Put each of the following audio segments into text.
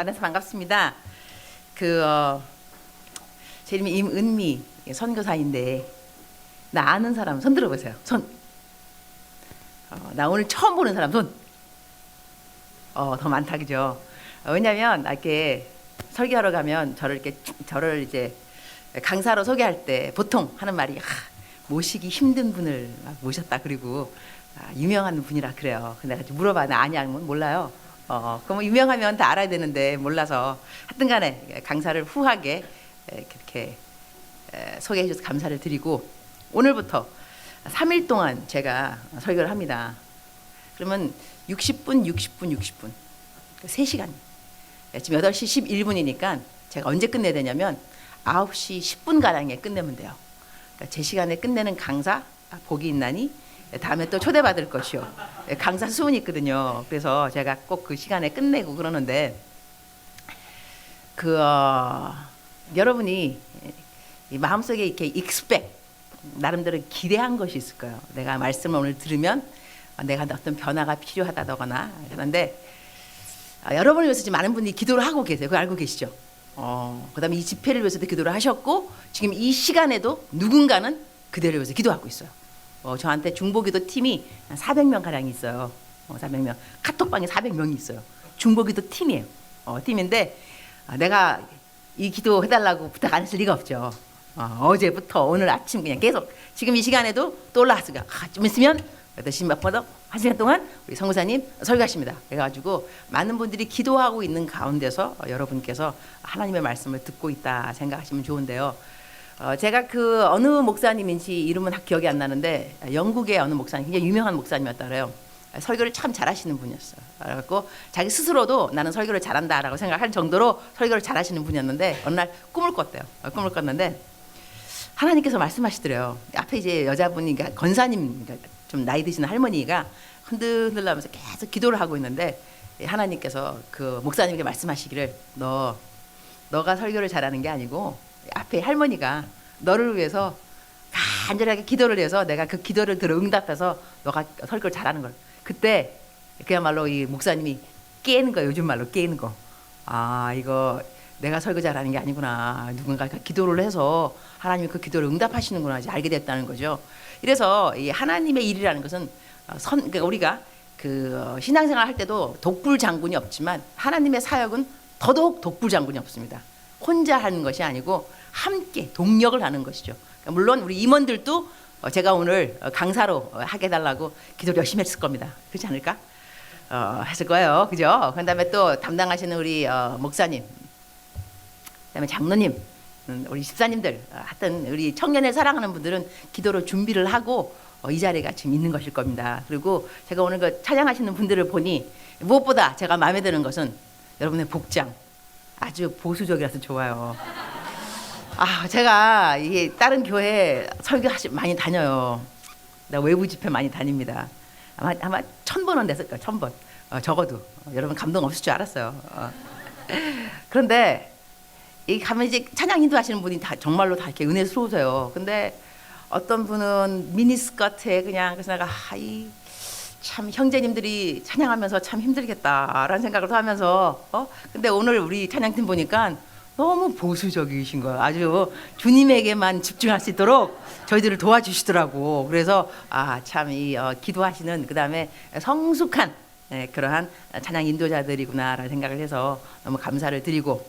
만나서 반갑습니다. 제 이름이 임은미 선교사인데 나 아는 사람 손 들어보세요. 손. 나 오늘 처음 보는 사람 손. 더 많다 그죠? 왜냐면 이렇게 설교하러 가면 저를 이제 강사로 소개할 때 보통 하는 말이 모시기 힘든 분을 모셨다 그리고 유명한 분이라 그래요. 근데 내가 물어봐 나 아냐 하면 몰라요. 그럼 유명하면 다 알아야 되는데 몰라서 하여튼간에 강사를 후하게 그렇게 소개해 주셔서 감사를 드리고 오늘부터 3일 동안 제가 설교를 합니다. 그러면 60분 3시간. 지금 8시 11분이니까 제가 언제 끝내야 되냐면 9시 10분가량에 끝내면 돼요. 그러니까 제 시간에 끝내는 강사 복이 있나니 다음에 또 초대받을 것이요. 강사 수훈이 있거든요. 그래서 제가 꼭 그 시간에 끝내고 그러는데 여러분이 이 마음속에 이렇게 expect 나름대로 기대한 것이 있을 거예요. 내가 말씀을 오늘 들으면 내가 어떤 변화가 필요하다거나 그런데 여러분을 위해서 지금 많은 분들이 기도를 하고 계세요. 그거 알고 계시죠? 그다음에 이 집회를 위해서도 기도를 하셨고 지금 이 시간에도 누군가는 그대를 위해서 기도하고 있어요. 저한테 중보기도 팀이 한 400명 가량이 있어요. 400명. 카톡방에 400명이 있어요. 중보기도 팀이에요. 팀인데 내가 이 기도 해달라고 부탁 안 했을 리가 없죠. 어제부터 오늘 아침 그냥 계속 지금 이 시간에도 또 올라왔어요. 좀 있으면 8시 몇 번 더 1시간 동안 우리 성구사님 설교하십니다. 그래가지고 많은 분들이 기도하고 있는 가운데서 여러분께서 하나님의 말씀을 듣고 있다 생각하시면 좋은데요. 제가 어느 목사님인지 이름은 기억이 안 나는데 영국의 어느 목사님 굉장히 유명한 목사님이었다 그래요. 설교를 참 잘하시는 분이었어요. 그래갖고 자기 스스로도 나는 설교를 잘한다라고 생각할 정도로 설교를 잘하시는 분이었는데 어느 날 꿈을 꿨대요. 꿈을 꿨는데 하나님께서 말씀하시더래요. 앞에 이제 여자분이 그러니까 권사님 그러니까 좀 나이 드신 할머니가 흔들흔들하면서 계속 기도를 하고 있는데 하나님께서 그 목사님에게 말씀하시기를 너가 설교를 잘하는 게 아니고 앞에 할머니가 너를 위해서 간절하게 기도를 해서 내가 그 기도를 들어 응답해서 너가 설교를 잘하는 걸 그때 그야말로 이 목사님이 깨는 거예요. 요즘 말로 깨는 거. 이거 내가 설교 잘하는 게 아니구나. 누군가가 기도를 해서 하나님이 그 기도를 응답하시는구나 알게 됐다는 거죠. 그래서 이 하나님의 일이라는 것은 그러니까 우리가 신앙생활 할 때도 독불장군이 없지만 하나님의 사역은 더더욱 독불장군이 없습니다. 혼자 하는 것이 아니고 함께 동력을 하는 것이죠. 그러니까 물론 우리 임원들도 제가 오늘 강사로 하게 해달라고 기도를 열심히 했을 겁니다. 그렇지 않을까? 했을 거예요. 그죠? 그 다음에 또 담당하시는 우리 목사님, 그 다음에 장로님, 우리 집사님들, 하여튼 우리 청년을 사랑하는 분들은 기도로 준비를 하고 이 자리가 지금 있는 것일 겁니다. 그리고 제가 오늘 그 찬양하시는 분들을 보니 무엇보다 제가 마음에 드는 것은 여러분의 복장 아주 보수적이라서 좋아요. 제가 이게 다른 교회 설교 많이 다녀요. 나 외부 집회 많이 다닙니다. 아마 1000번은 됐을 거예요. 1000번. 적어도 여러분 감동 없을 줄 알았어요. 그런데 이 가면 이제 찬양 인도하시는 분이 다 정말로 다 이렇게 은혜스러우세요. 근데 어떤 분은 미니스커트에 그냥 그래서 내가 참 형제님들이 찬양하면서 참 힘들겠다라는 생각을 하면서 근데 오늘 우리 찬양팀 보니까 너무 보수적이신 거예요. 아주 주님에게만 집중할 수 있도록 저희들을 도와주시더라고. 그래서 참 기도하시는 그다음에 성숙한 그러한 찬양 인도자들이구나라는 생각을 해서 너무 감사를 드리고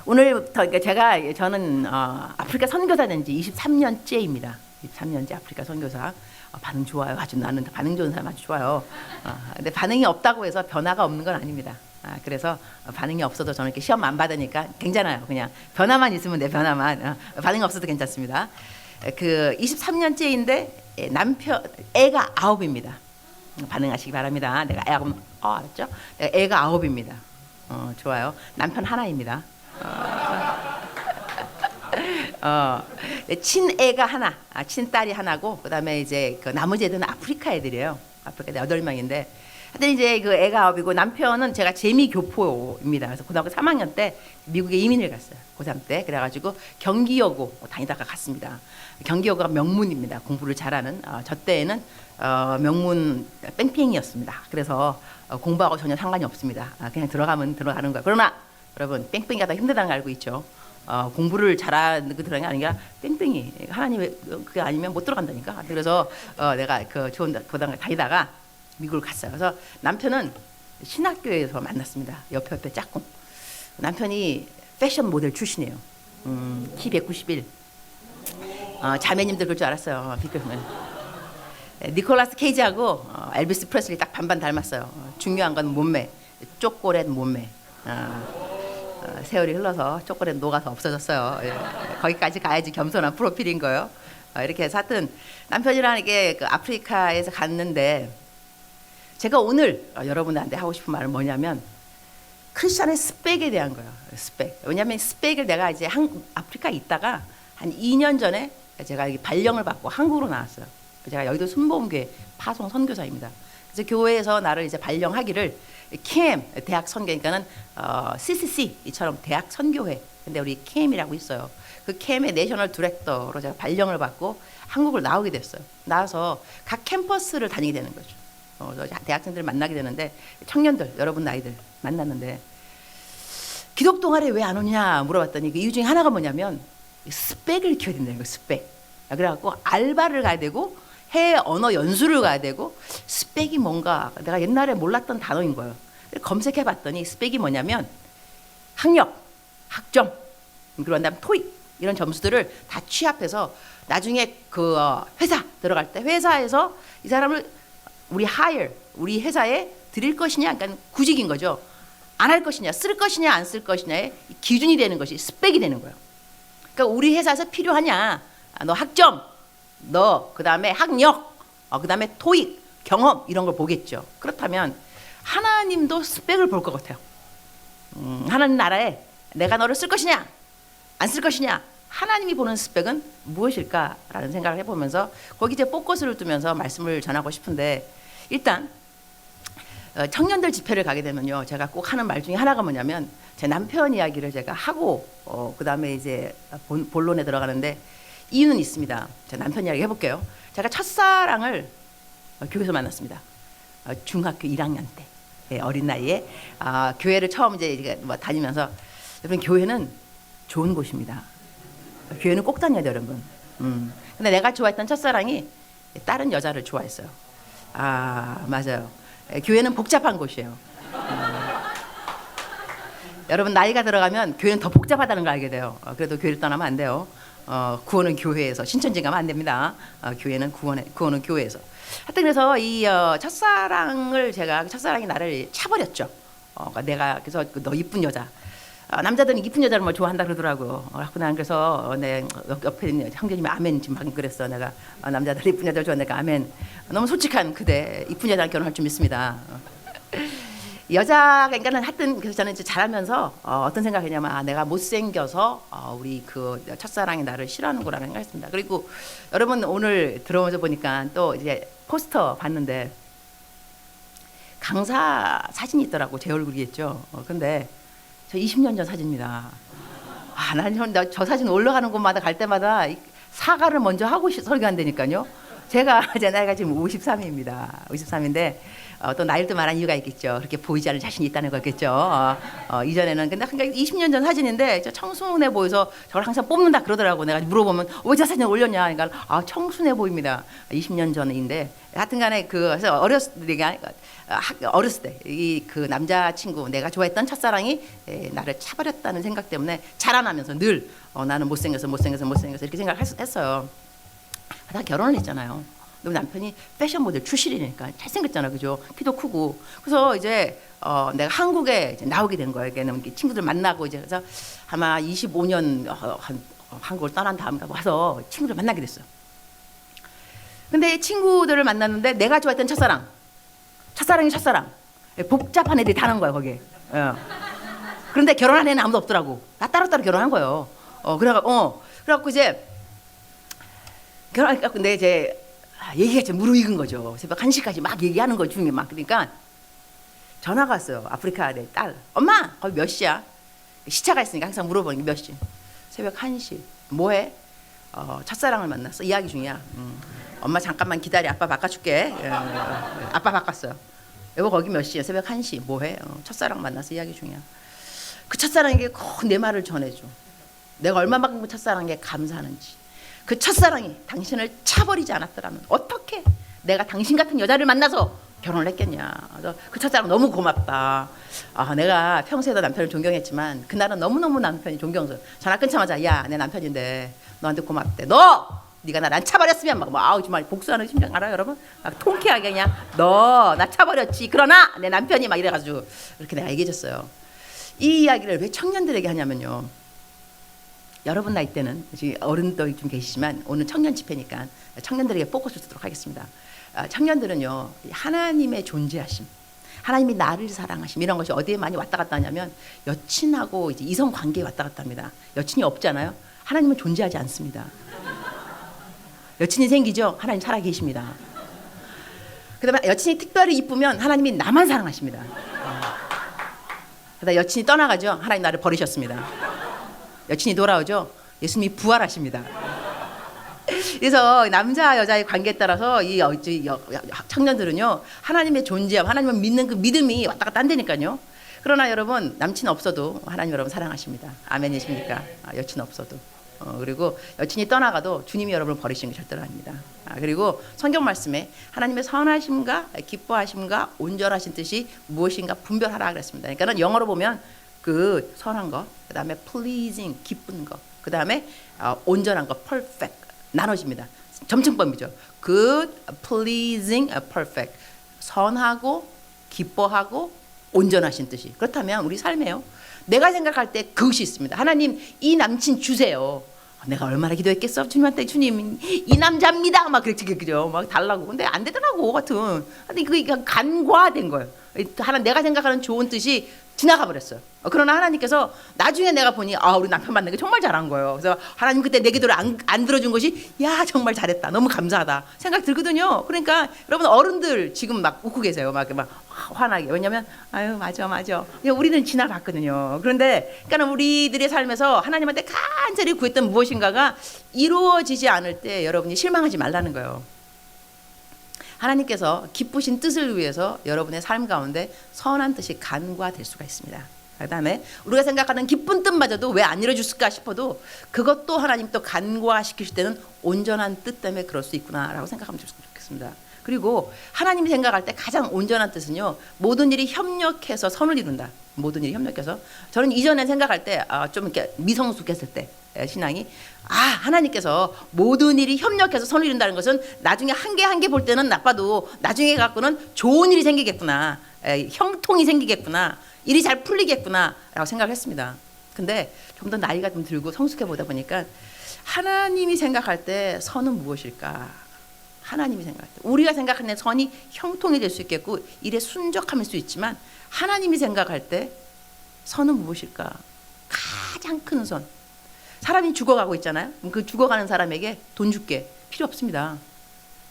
오늘부터 그러니까 저는 아프리카 선교사 된 지 23년째입니다. 23년째 아프리카 선교사. 반응 좋아요. 아주 나는 반응 좋은 사람 아주 좋아요. 근데 반응이 없다고 해서 변화가 없는 건 아닙니다. 그래서 반응이 없어도 저는 이렇게 시험 안 받으니까 괜찮아요. 그냥 변화만 있으면 돼. 변화만. 반응이 없어도 괜찮습니다. 23년째인데 애가 9입니다. 반응하시기 바랍니다. 내가 알았죠? 애가 9입니다. 좋아요. 남편 하나입니다. 친애가 하나, 친딸이 하나고 그다음에 이제 나머지 애들은 아프리카 애들이에요. 아프리카 애들 8명인데 하여튼 이제 그 애가 아홉이고 남편은 제가 재미교포입니다. 그래서 고등학교 3학년 때 미국에 이민을 갔어요. 고3 때. 그래가지고 경기여고 다니다가 갔습니다. 경기여고가 명문입니다. 공부를 잘하는. 저 때에는 명문 뺑뺑이였습니다. 그래서 공부하고 전혀 상관이 없습니다. 그냥 들어가면 들어가는 거예요. 그러나 여러분 뺑뺑이가 더 힘들다는 걸 알고 있죠. 공부를 잘하는 그 들어간 게 아니라 뺑뺑이. 하나님 그게 아니면 못 들어간다니까. 그래서 내가 그 좋은 고등학교 다니다가 미국을 갔어요. 그래서 남편은 신학교에서 만났습니다. 옆에 짝꿍. 남편이 패션 모델 출신이에요. 키 191. 자매님들 그럴 줄 알았어요. 니콜라스 케이지하고 엘비스 프레슬리 딱 반반 닮았어요. 중요한 건 몸매, 쪼꼬렛 몸매. 세월이 흘러서 쪼꼬렛 녹아서 없어졌어요. 거기까지 가야지 겸손한 프로필인 거예요. 이렇게 해서 하여튼 남편이랑 이게 그 아프리카에서 갔는데 제가 오늘 여러분한테 하고 싶은 말은 뭐냐면 크리스천의 스펙에 대한 거예요. 스펙. 왜냐하면 스펙을 내가 이제 아프리카에 있다가 한 2년 전에 제가 발령을 받고 한국으로 나왔어요. 제가 여의도 순복음교회 파송 선교사입니다. 그래서 교회에서 나를 이제 발령하기를 캠 대학 선교니까는 CCC처럼 대학 선교회. 근데 우리 캠이라고 있어요. 그 캠의 내셔널 디렉터로 제가 발령을 받고 한국을 나오게 됐어요. 나와서 각 캠퍼스를 다니게 되는 거죠. 대학생들 만나게 되는데 청년들 여러분 나이들 만났는데 기독 동아리에 왜 안 오냐 물어봤더니 그 이유 중에 하나가 뭐냐면 스펙을 키워야 된다는 거예요. 스펙. 그래갖고 알바를 가야 되고 해외 언어 연수를 가야 되고 스펙이 뭔가 내가 옛날에 몰랐던 단어인 거예요. 검색해봤더니 스펙이 뭐냐면 학력, 학점, 그런 다음 토익 이런 점수들을 다 취합해서 나중에 그 회사 들어갈 때 회사에서 이 사람을 우리 회사에 드릴 것이냐, 그러니까 구직인 거죠. 안 할 것이냐, 쓸 것이냐, 안 쓸 것이냐의 기준이 되는 것이 스펙이 되는 거예요. 그러니까 우리 회사에서 필요하냐, 너 학점, 너 그다음에 학력, 그다음에 토익, 경험 이런 걸 보겠죠. 그렇다면 하나님도 스펙을 볼 것 같아요. 하나님 나라에 내가 너를 쓸 것이냐, 안 쓸 것이냐, 하나님이 보는 스펙은 무엇일까라는 생각을 해보면서 거기 이제 포커스를 두면서 말씀을 전하고 싶은데 일단 청년들 집회를 가게 되면요 제가 꼭 하는 말 중에 하나가 뭐냐면 제 남편 이야기를 제가 하고 그 다음에 이제 본론에 들어가는데 이유는 있습니다. 제 남편 이야기 해볼게요. 제가 첫사랑을 교회에서 만났습니다. 중학교 1학년 때 어린 나이에 교회를 처음 이제 뭐 다니면서 여러분 교회는 좋은 곳입니다. 교회는 꼭 다녀야 돼요, 여러분. 근데 내가 좋아했던 첫사랑이 다른 여자를 좋아했어요. 맞아요. 교회는 복잡한 곳이에요. 여러분 나이가 들어가면 교회는 더 복잡하다는 걸 알게 돼요. 그래도 교회를 떠나면 안 돼요. 구원은 교회에서 신천지 가면 안 됩니다. 교회는 구원은 교회에서. 하여튼 그래서 이 첫사랑이 나를 차버렸죠. 내가 그래서 너 이쁜 여자. 남자들은 이쁜 여자를 뭐 좋아한다 그러더라고요. 난 그래서 내 옆에 있는 형제님이 아멘 지금 방금 그랬어. 내가 남자들 이쁜 여자를 좋아한다니까 아멘. 너무 솔직한 그대 이쁜 여자랑 결혼할 줄 믿습니다. 여자가 그러니까는 하여튼 그래서 저는 이제 자라면서 어떤 생각이냐면 내가 못생겨서 우리 그 첫사랑이 나를 싫어하는구나 생각했습니다. 그리고 여러분 오늘 들어오면서 보니까 또 이제 포스터 봤는데 강사 사진이 있더라고. 제 얼굴이겠죠. 근데 저 20년 전 사진입니다. 난 저 사진 올라가는 곳마다 갈 때마다 사과를 먼저 하고 설교한다니까요. 제 나이가 지금 53입니다. 53인데 또 나이도 말한 이유가 있겠죠. 그렇게 보이지 않을 자신이 있다는 거겠죠. 이전에는 근데 그러니까 20년 전 사진인데 저 청순해 보여서 저를 항상 뽑는다 그러더라고. 내가 물어보면 왜 저 사진 올렸냐? 그러니까 청순해 보입니다. 20년 전인데 하여튼간에 그래서 어렸을 때 이 그 남자친구 내가 좋아했던 첫사랑이 나를 차버렸다는 생각 때문에 자라나면서 늘 나는 못생겨서 이렇게 생각했어요. 다 결혼을 했잖아요. 그리고 남편이 패션 모델 출신이니까 잘생겼잖아, 그죠? 키도 크고. 그래서 이제 내가 한국에 이제 나오게 된 거예요. 친구들 만나고 이제 그래서 아마 25년 한국을 떠난 다음에 와서 친구들 만나게 됐어요. 근데 친구들을 만났는데 내가 좋아했던 첫사랑이 첫사랑. 복잡한 애들이 다는 거야 거기에. 그런데 결혼한 애는 아무도 없더라고. 다 따로따로 결혼한 거예요. 그래갖고 이제 결혼하니까 근데 이제 얘기가 좀 무르익은 거죠. 새벽 1시까지 막 얘기하는 거 중에 막 그러니까 전화가 왔어요. 아프리카 내 딸. 엄마 거기 몇 시야? 시차가 있으니까 항상 물어보는 게 몇 시? 새벽 1시. 뭐해? 첫사랑을 만났어. 이야기 중이야. 엄마 잠깐만 기다려. 아빠 바꿔줄게. 아빠 바꿨어요. 여보 거기 몇 시야? 새벽 1시. 뭐해? 첫사랑 만나서 이야기 중이야. 그 첫사랑에게 꼭 내 말을 전해줘. 내가 얼마만큼 그 첫사랑에게 감사하는지. 그 첫사랑이 당신을 차버리지 않았더라면 어떻게 내가 당신 같은 여자를 만나서 결혼을 했겠냐. 그 첫사랑 너무 고맙다. 내가 평소에도 남편을 존경했지만 그날은 너무너무 남편이 존경스러워. 전화 끊자마자 야 내 남편인데 너한테 고맙대. 네가 날 안 차버렸으면 막 정말 복수하는 심정 알아요 여러분? 막 통쾌하게 그냥 너 나 차버렸지. 그러나 내 남편이 막 이래가지고 이렇게 내가 얘기해줬어요. 이 이야기를 왜 청년들에게 하냐면요. 여러분 나이 때는 지금 어른도 좀 계시지만 오늘 청년 집회니까 청년들에게 포커스를 두도록 하겠습니다. 청년들은요 하나님의 존재하심, 하나님이 나를 사랑하심 이런 것이 어디에 많이 왔다 갔다 하냐면 여친하고 이제 이성 관계에 왔다 갔다 합니다. 여친이 없잖아요. 하나님은 존재하지 않습니다. 여친이 생기죠. 하나님 살아 계십니다. 그다음에 여친이 특별히 이쁘면 하나님이 나만 사랑하십니다. 그다음 여친이 떠나가죠. 하나님 나를 버리셨습니다. 여친이 돌아오죠. 예수님이 부활하십니다. 그래서 남자 여자의 관계에 따라서 이 청년들은요 하나님의 존재함, 하나님을 믿는 그 믿음이 왔다 갔다 한다니까요. 그러나 여러분 남친 없어도 하나님 여러분 사랑하십니다. 아멘이십니까? 여친 없어도. 그리고 여친이 떠나가도 주님이 여러분을 버리시는 게 절대로 아닙니다. 그리고 성경 말씀에 하나님의 선하심과 기뻐하심과 온전하신 뜻이 무엇인가 분별하라 그랬습니다. 그러니까는 영어로 보면 그 선한 거, 그 다음에 pleasing 기쁜 거, 그 다음에 온전한 거 perfect 나눠집니다. 점층법이죠. good, pleasing, perfect 선하고 기뻐하고 온전하신 뜻이. 그렇다면 우리 삶에요 내가 생각할 때 그것이 있습니다. 하나님 이 남친 주세요. 내가 얼마나 기도했겠어 주님한테. 주님 이 남자입니다 막 그랬지 그죠. 막 달라고. 근데 안 되더라고 같은. 근데 그게 간과된 거예요. 하나 내가 생각하는 좋은 뜻이 지나가 버렸어요. 그러나 하나님께서 나중에 내가 보니 우리 남편 만난 게 정말 잘한 거예요. 그래서 하나님 그때 내 기도를 안 들어준 것이 야 정말 잘했다. 너무 감사하다 생각 들거든요. 그러니까 여러분 어른들 지금 막 웃고 계세요. 막 화나게. 왜냐면 아유 맞아. 우리는 지나갔거든요. 그런데 그러니까 우리들의 삶에서 하나님한테 간절히 구했던 무엇인가가 이루어지지 않을 때 여러분이 실망하지 말라는 거예요. 하나님께서 기쁘신 뜻을 위해서 여러분의 삶 가운데 선한 뜻이 간과될 수가 있습니다. 그 다음에 우리가 생각하는 기쁜 뜻마저도 왜 안 이루어졌을까 싶어도 그것도 하나님 또 간과시키실 때는 온전한 뜻 때문에 그럴 수 있구나라고 생각하면 좋겠습니다. 그리고 하나님이 생각할 때 가장 온전한 뜻은요 모든 일이 협력해서 선을 이룬다. 모든 일이 협력해서. 저는 이전에 생각할 때 좀 이렇게 미성숙했을 때 신앙이 하나님께서 모든 일이 협력해서 선을 이룬다는 것은 나중에 한 개 볼 때는 나빠도 나중에 갖고는 좋은 일이 생기겠구나, 형통이 생기겠구나, 일이 잘 풀리겠구나 라고 생각을 했습니다. 근데 좀 더 나이가 좀 들고 성숙해 보다 보니까 하나님이 생각할 때 선은 무엇일까? 하나님이 생각할 때 우리가 생각하는 선이 형통이 될 수 있겠고 일에 순적함일 수 있지만 하나님이 생각할 때 선은 무엇일까? 가장 큰 선. 사람이 죽어가고 있잖아요. 그 죽어가는 사람에게 돈 줄게 필요 없습니다.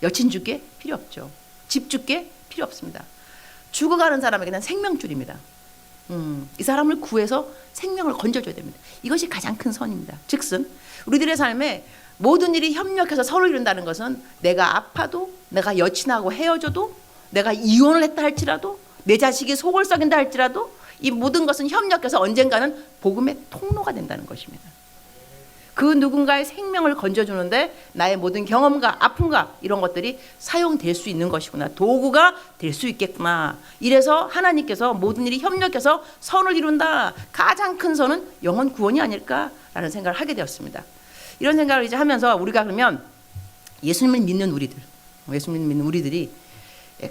여친 줄게 필요 없죠. 집 줄게 필요 없습니다. 죽어가는 사람에게는 생명줄입니다. 이 사람을 구해서 생명을 건져줘야 됩니다. 이것이 가장 큰 선입니다. 즉슨 우리들의 삶에 모든 일이 협력해서 선을 이룬다는 것은 내가 아파도, 내가 여친하고 헤어져도, 내가 이혼을 했다 할지라도, 내 자식이 속을 썩인다 할지라도 이 모든 것은 협력해서 언젠가는 복음의 통로가 된다는 것입니다. 그 누군가의 생명을 건져주는데 나의 모든 경험과 아픔과 이런 것들이 사용될 수 있는 것이구나. 도구가 될 수 있겠구나. 이래서 하나님께서 모든 일이 협력해서 선을 이룬다. 가장 큰 선은 영혼 구원이 아닐까라는 생각을 하게 되었습니다. 이런 생각을 이제 하면서 우리가 그러면 예수님을 믿는 우리들이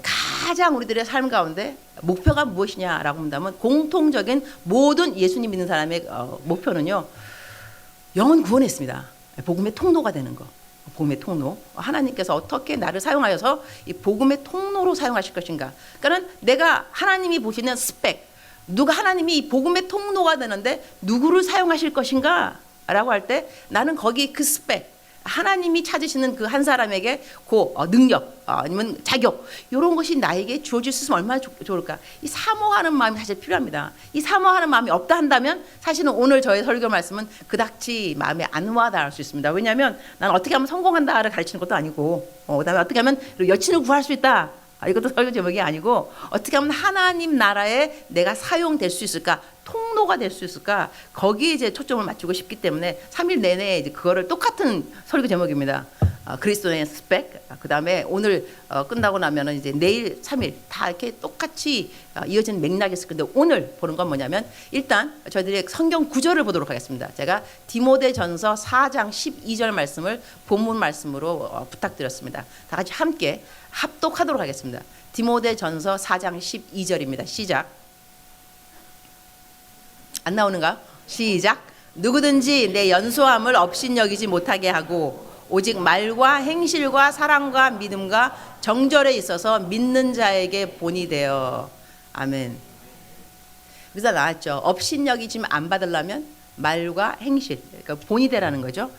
가장 우리들의 삶 가운데 목표가 무엇이냐라고 한다면 공통적인 모든 예수님 믿는 사람의 목표는요. 영혼 구원했습니다. 복음의 통로가 되는 거. 복음의 통로. 하나님께서 어떻게 나를 사용하여서 이 복음의 통로로 사용하실 것인가. 그러니까 내가 하나님이 보시는 스펙. 누가 하나님이 이 복음의 통로가 되는데 누구를 사용하실 것인가? 라고 할 때 나는 거기 그 스펙. 하나님이 찾으시는 그 한 사람에게 능력 아니면 자격 이런 것이 나에게 주어질 수 있으면 얼마나 좋을까. 이 사모하는 마음이 사실 필요합니다. 이 사모하는 마음이 없다 한다면 사실은 오늘 저의 설교 말씀은 그닥지 마음에 안 와닿을 수 있습니다. 왜냐하면 난 어떻게 하면 성공한다를 가르치는 것도 아니고 그다음에 어떻게 하면 여친을 구할 수 있다, 이것도 설교 제목이 아니고 어떻게 하면 하나님 나라에 내가 사용될 수 있을까, 통로가 될 수 있을까, 거기에 이제 초점을 맞추고 싶기 때문에 3일 내내 이제 그거를 똑같은 설교 제목입니다. 그리스도의 스펙, 그다음에 오늘 끝나고 나면은 이제 내일 3일 다 이렇게 똑같이 이어지는 맥락이 있을 건데, 오늘 보는 건 뭐냐면 일단 저희들이 성경 구절을 보도록 하겠습니다. 제가 디모데전서 4장 12절 말씀을 본문 말씀으로 부탁드렸습니다. 다 같이 함께 합독하도록 하겠습니다. 디모데전서 4장 12절입니다. 시작. 안 나오는가? 시작. 누구든지 내 연소함을 업신여기지 못하게 하고 오직 말과 행실과 사랑과 믿음과 정절에 있어서 믿는 자에게 본이 되어. 아멘. 그래서 나왔죠. 업신여기지 안 받으려면 말과 행실, 그러니까 본이 되라는 거죠.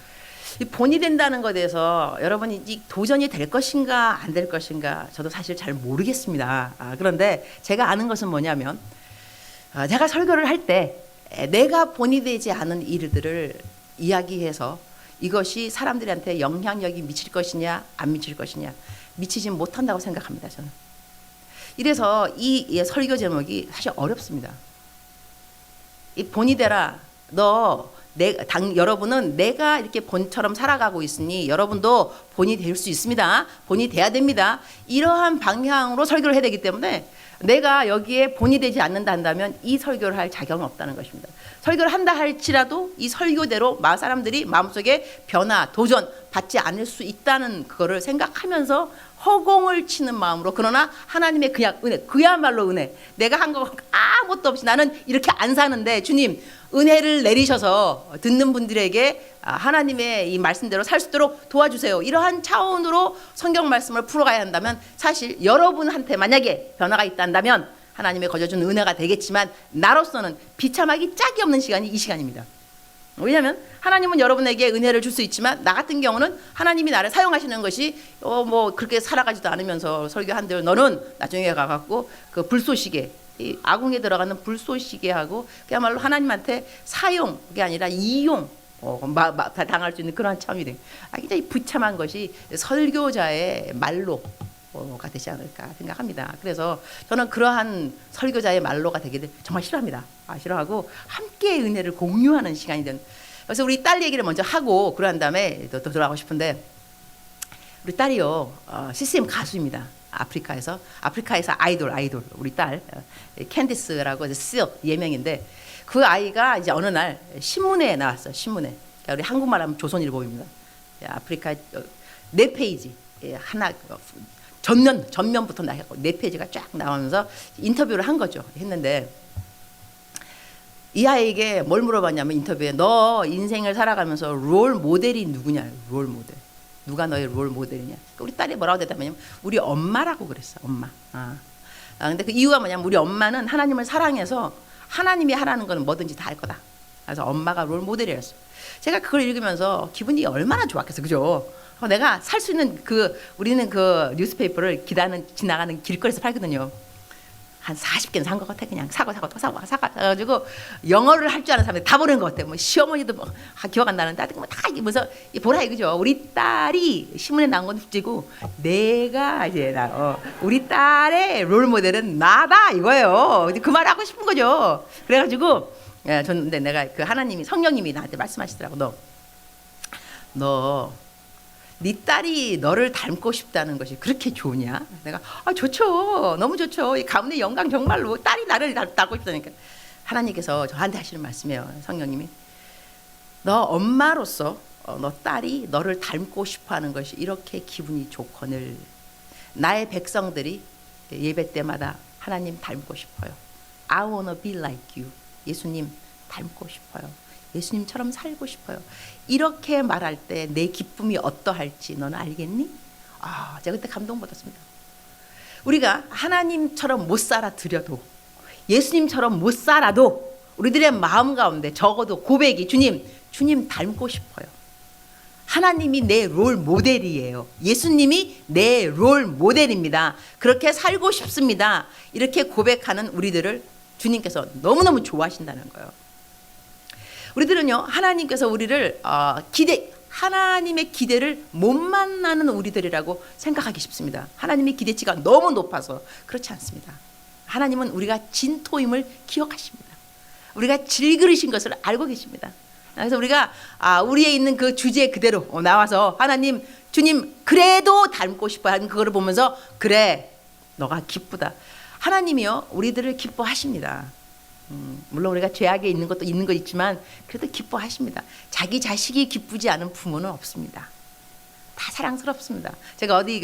이 본이 된다는 것에 대해서 여러분이 이 도전이 될 것인가 안 될 것인가 저도 사실 잘 모르겠습니다. 그런데 제가 아는 것은 뭐냐면 제가 설교를 할 때 내가 본이 되지 않은 일들을 이야기해서 이것이 사람들한테 영향력이 미칠 것이냐 안 미칠 것이냐, 미치지 못한다고 생각합니다. 저는. 이래서 이 설교 제목이 사실 어렵습니다. 이 본이 되라. 여러분은 내가 이렇게 본처럼 살아가고 있으니 여러분도 본이 될 수 있습니다. 본이 돼야 됩니다. 이러한 방향으로 설교를 해야 되기 때문에 내가 여기에 본이 되지 않는다 한다면 이 설교를 할 자격은 없다는 것입니다. 설교를 한다 할지라도 이 설교대로 사람들이 마음속에 변화, 도전 받지 않을 수 있다는 그거를 생각하면서 허공을 치는 마음으로, 그러나 하나님의 그냥 은혜, 그야말로 은혜, 내가 한 거 아무것도 없이 나는 이렇게 안 사는데 주님 은혜를 내리셔서 듣는 분들에게 하나님의 이 말씀대로 살 수 있도록 도와주세요. 이러한 차원으로 성경 말씀을 풀어가야 한다면 사실 여러분한테 만약에 변화가 있다면 하나님의 거저준 은혜가 되겠지만 나로서는 비참하기 짝이 없는 시간이 이 시간입니다. 왜냐하면 하나님은 여러분에게 은혜를 줄 수 있지만 나 같은 경우는 하나님이 나를 사용하시는 것이 그렇게 살아가지도 않으면서 설교한들 너는 나중에 가갖고 그 불쏘시개, 이 아궁에 들어가는 불쏘시개하고 그야말로 하나님한테 사용이 아니라 이용 당할 수 있는 그런 참이 돼. 굉장히 부참한 것이 설교자의 말로가 되지 않을까 생각합니다. 그래서 저는 그러한 설교자의 말로가 되기를 정말 싫어합니다. 싫어하고 함께 은혜를 공유하는 시간이 된. 그래서 우리 딸 얘기를 먼저 하고 그런 다음에 또 들어가고 싶은데, 우리 딸이요 CCM 가수입니다. 아프리카에서 아이돌 우리 딸 캔디스라고 예명인데, 그 아이가 이제 어느 날 신문에 나왔어요. 신문에. 그러니까 우리 한국말하면 조선일보입니다. 아프리카 4페이지 하나 전면부터 나왔고 4페이지가 쫙 나오면서 인터뷰를 한 거죠. 했는데 이 아이에게 뭘 물어봤냐면, 인터뷰에 너 인생을 살아가면서 롤 모델이 누구냐. 롤 모델. 누가 너의 롤 모델이냐. 우리 딸이 뭐라고 대답하냐면 우리 엄마라고 그랬어. 엄마. 근데 그 이유가 뭐냐면 우리 엄마는 하나님을 사랑해서 하나님이 하라는 거는 뭐든지 다 할 거다. 그래서 엄마가 롤 모델이었어. 제가 그걸 읽으면서 기분이 얼마나 좋았겠어, 그죠? 내가 살 수 있는 우리는 그 뉴스페이퍼를 지나가는 길거리에서 팔거든요. 한 40개는 산 것 같아. 그냥 사고 또 사고 사가지고 영어를 할 줄 아는 사람들 다 보는 것 같아. 시어머니도 기억 안 나는데 다 이러면서 보라 이거죠. 우리 딸이 신문에 나온 건 둘째고 내가 이제 우리 딸의 롤 모델은 나다 이거예요. 그 말 하고 싶은 거죠. 그래가지고 근데 내가 그 하나님이 성령님이 나한테 말씀하시더라고. 너 네 딸이 너를 닮고 싶다는 것이 그렇게 좋으냐? 내가 좋죠. 너무 좋죠. 이 가문의 영광 정말로 딸이 나를 닮고 싶다니까. 하나님께서 저한테 하시는 말씀이에요. 성령님이 너 엄마로서 너 딸이 너를 닮고 싶어하는 것이 이렇게 기분이 좋거늘 나의 백성들이 예배 때마다 하나님 닮고 싶어요. I wanna be like you. 예수님 닮고 싶어요. 예수님처럼 살고 싶어요. 이렇게 말할 때 내 기쁨이 어떠할지 너는 알겠니? 제가 그때 감동받았습니다. 우리가 하나님처럼 못 살아드려도 예수님처럼 못 살아도 우리들의 마음 가운데 적어도 고백이 주님 닮고 싶어요. 하나님이 내 롤 모델이에요. 예수님이 내 롤 모델입니다. 그렇게 살고 싶습니다. 이렇게 고백하는 우리들을 주님께서 너무너무 좋아하신다는 거예요. 우리들은요, 하나님께서 우리를 하나님의 기대를 못 만나는 우리들이라고 생각하기 쉽습니다. 하나님의 기대치가 너무 높아서. 그렇지 않습니다. 하나님은 우리가 진토임을 기억하십니다. 우리가 질그릇인 것을 알고 계십니다. 그래서 우리가 우리에 있는 그 주제 그대로 나와서 하나님, 주님 그래도 닮고 싶어 하는 그거를 보면서 그래, 너가 기쁘다. 하나님이요, 우리들을 기뻐하십니다. 물론 우리가 죄악에 있는 것도 있는 것 있지만 그래도 기뻐하십니다. 자기 자식이 기쁘지 않은 부모는 없습니다. 다 사랑스럽습니다. 제가 어디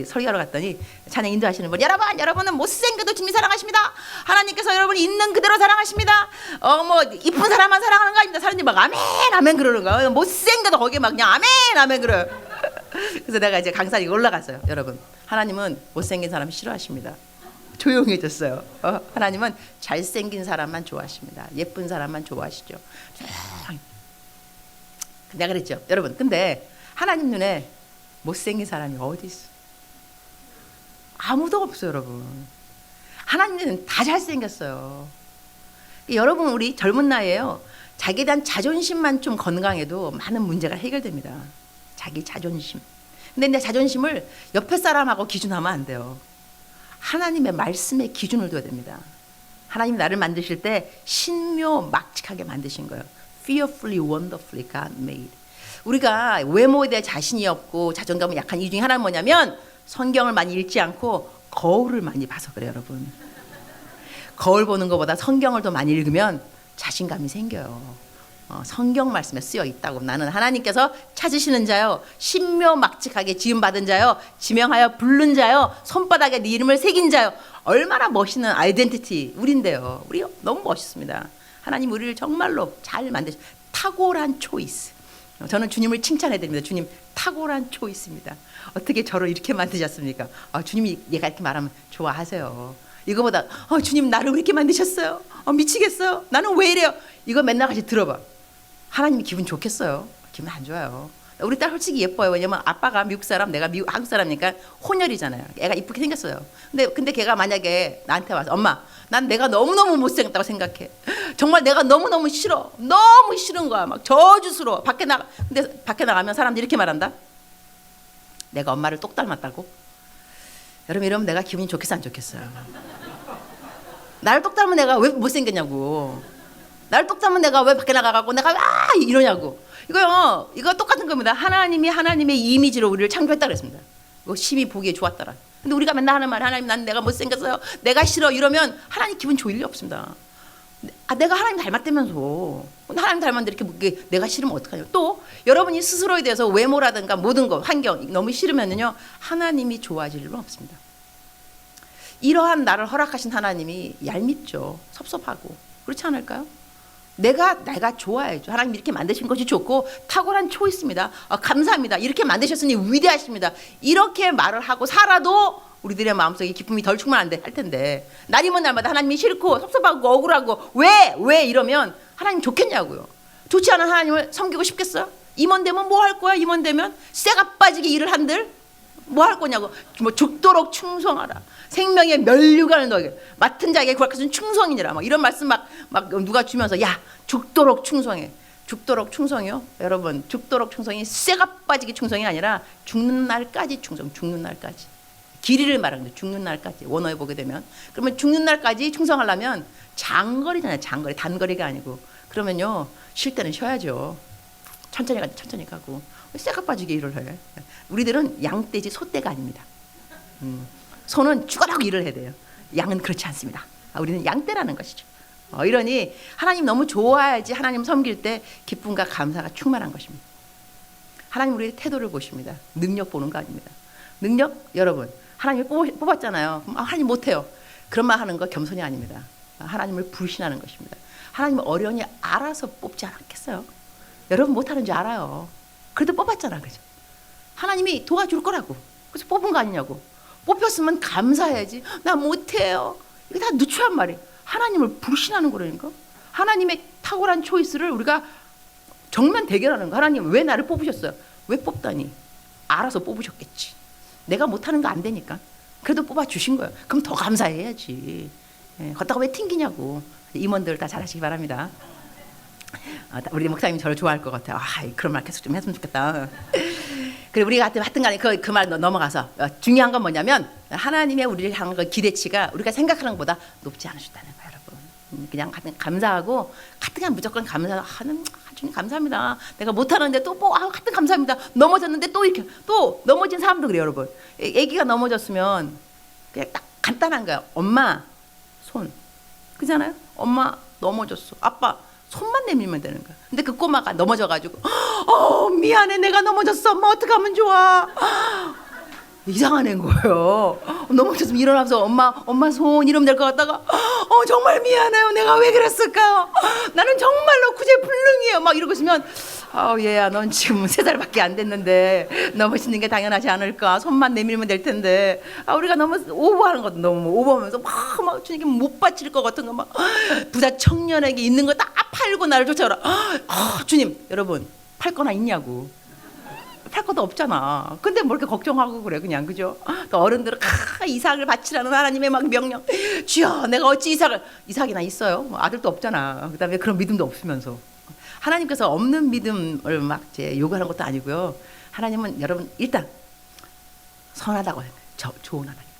설교하러 갔더니 찬양 인도하시는 분, 여러분은 못생겨도 주님 사랑하십니다. 하나님께서 여러분 있는 그대로 사랑하십니다. 뭐 이쁜 사람만 사랑하는 거 아닙니다. 사람들이 막 아멘 아멘 그러는 거예요. 못생겨도 거기에 막 그냥 아멘 아멘 그래요. 그래서 내가 이제 강산에 올라갔어요. 여러분, 하나님은 못생긴 사람 싫어하십니다. 조용해졌어요. 하나님은 잘생긴 사람만 좋아하십니다. 예쁜 사람만 좋아하시죠. 내가 그랬죠. 여러분, 근데 하나님 눈에 못생긴 사람이 어디 있어? 아무도 없어요, 여러분. 하나님 눈에는 다 잘생겼어요. 여러분, 우리 젊은 나이에요, 자기에 대한 자존심만 좀 건강해도 많은 문제가 해결됩니다. 자기 자존심. 근데 내 자존심을 옆에 사람하고 기준하면 안 돼요. 하나님의 말씀에 기준을 둬야 됩니다. 하나님이 나를 만드실 때 신묘막측하게 만드신 거예요. Fearfully, wonderfully God made. 우리가 외모에 대해 자신이 없고 자존감이 약한 이유 중에 하나는 뭐냐면 성경을 많이 읽지 않고 거울을 많이 봐서 그래요, 여러분. 거울 보는 것보다 성경을 더 많이 읽으면 자신감이 생겨요. 성경 말씀에 쓰여 있다고. 나는 하나님께서 찾으시는 자요, 신묘막측하게 지음받은 자요, 지명하여 부른 자요, 손바닥에 네 이름을 새긴 자요. 얼마나 멋있는 아이덴티티 우린데요. 우리 너무 멋있습니다. 하나님 우리를 정말로 잘 만드셨어요. 탁월한 초이스. 저는 주님을 칭찬해야 됩니다. 주님 탁월한 초이스입니다. 어떻게 저를 이렇게 만드셨습니까? 주님이 얘가 이렇게 말하면 좋아하세요. 이거보다 주님 나를 왜 이렇게 만드셨어요? 미치겠어요. 나는 왜 이래요? 이거 맨날 같이 들어봐. 하나님이 기분 좋겠어요? 기분 안 좋아요. 우리 딸 솔직히 예뻐요. 왜냐면 아빠가 미국 사람, 내가 한국 사람이니까 혼혈이잖아요. 애가 이쁘게 생겼어요. 근데 걔가 만약에 나한테 와서 엄마, 난 내가 너무너무 못생겼다고 생각해. 정말 내가 너무너무 싫어. 너무 싫은 거야. 막 저주스러워. 근데 밖에 나가면 사람들이 이렇게 말한다. 내가 엄마를 똑 닮았다고? 여러분, 이러면 내가 기분이 좋겠어, 안 좋겠어요? 나를 똑 닮은 내가 왜 못생겼냐고. 나를 똑 닮은 내가 왜 밖에 나가고 내가 이러냐고. 이거 똑같은 겁니다. 하나님이 하나님의 이미지로 우리를 창조했다 그랬습니다. 이거 심히 보기에 좋았더라. 근데 우리가 맨날 하는 말, 하나님 난 내가 못생겼어요, 내가 싫어, 이러면 하나님 기분 좋을 리 없습니다. 내가 하나님 닮았다면서. 하나님 닮았는데 이렇게 내가 싫으면 어떡하냐. 또 여러분이 스스로에 대해서 외모라든가 모든 거, 환경 너무 싫으면요, 하나님이 좋아질 일은 없습니다. 이러한 나를 허락하신 하나님이 얄밉죠. 섭섭하고. 그렇지 않을까요? 내가 좋아야죠. 하나님 이렇게 만드신 것이 좋고 탁월한 초이스입니다. 감사합니다. 이렇게 만드셨으니 위대하십니다. 이렇게 말을 하고 살아도 우리들의 마음속에 기쁨이 덜 충만 안 돼 할 텐데, 날이면 날마다 하나님이 싫고 섭섭하고 억울하고 왜 이러면 하나님 좋겠냐고요. 좋지 않은 하나님을 섬기고 싶겠어요? 임원 되면 뭐 할 거야? 임원 되면 쇠가 빠지게 일을 한들 뭐 할 거냐고. 뭐 죽도록 충성하라. 생명의 면류관을 너에게 맡은 자에게 구할 것은 충성이니라. 막 이런 말씀 막 누가 주면서 야, 죽도록 충성해. 죽도록 충성이요? 여러분, 죽도록 충성이 쇠가 빠지게 충성이 아니라 죽는 날까지 충성. 죽는 날까지. 길이를 말하는데 죽는 날까지. 원어에 보게 되면, 그러면 죽는 날까지 충성하려면 장거리잖아요. 장거리, 단거리가 아니고. 그러면요, 쉴 때는 쉬어야죠. 천천히 가고. 쇠가 빠지게 일을 해. 우리들은 양떼지 소떼가 아닙니다. 소는 죽어라고 일을 해야 돼요. 양은 그렇지 않습니다. 우리는 양떼라는 것이죠. 이러니 하나님 너무 좋아야지 하나님 섬길 때 기쁨과 감사가 충만한 것입니다. 하나님 우리의 태도를 보십니다. 능력 보는 거 아닙니다. 능력, 여러분, 하나님이 뽑았잖아요. 그럼 하나님 못해요. 그런 말 하는 거 겸손이 아닙니다. 하나님을 불신하는 것입니다. 하나님은 어련히 알아서 뽑지 않았겠어요? 여러분 못하는 줄 알아요. 그래도 뽑았잖아, 그죠? 하나님이 도와줄 거라고. 그래서 뽑은 거 아니냐고. 뽑혔으면 감사해야지. 나 못해요. 이게 다 누추한 말이에요. 하나님을 불신하는 거라니까. 하나님의 탁월한 초이스를 우리가 정면 대결하는 거. 하나님 왜 나를 뽑으셨어요? 왜 뽑다니? 알아서 뽑으셨겠지. 내가 못하는 거 안 되니까. 그래도 뽑아주신 거예요. 그럼 더 감사해야지. 예, 걷다가 왜 튕기냐고. 임원들 다 잘하시기 바랍니다. 우리 목사님 저를 좋아할 것 같아요. 그런 말 계속 좀 했으면 좋겠다. 그래 우리가 하여튼 간에 그 말 넘어가서 중요한 건 뭐냐면 하나님의 우리를 향한 그 기대치가 우리가 생각하는 것보다 높지 않으셨다는 거예요, 여러분. 그냥 감사하고 하여튼 무조건 감사하는 주님 감사합니다. 내가 못하는데 또 하여튼 감사합니다. 넘어졌는데 또 이렇게 또 넘어진 사람도 그래요, 여러분. 애기가 넘어졌으면 그냥 딱 간단한 거야. 엄마 손 그잖아요. 엄마 넘어졌어. 아빠 손만 내밀면 되는 거야. 근데 그 꼬마가 넘어져가지고 미안해 내가 넘어졌어. 엄마 어떡하면 좋아. 이상한 애인 거예요. 넘어졌으면 일어나서 엄마 손 이러면 될 것 같다가 정말 미안해요. 내가 왜 그랬을까요? 나는 정말로 구제불능이에요. 막 이러고 있으면 얘야 넌 지금 3살밖에 안 됐는데 넘어지는 게 당연하지 않을까. 손만 내밀면 될 텐데 우리가 너무 오버하는 것도 너무 오버하면서 막 주님께 못 바칠 것 같은 거 막 부자 청년에게 있는 거 다 팔고 나를 쫓아오라. 주님 여러분 팔 거나 있냐고. 팔 것도 없잖아. 근데 뭐 이렇게 걱정하고 그래 그냥 그죠? 또 어른들은 이삭을 바치라는 하나님의 막 명령. 주여 내가 어찌 이삭이나 있어요? 뭐 아들도 없잖아. 그다음에 그런 믿음도 없으면서 하나님께서 없는 믿음을 막 이제 요구하는 것도 아니고요. 하나님은 여러분 일단 선하다고 해요. 좋은 하나님.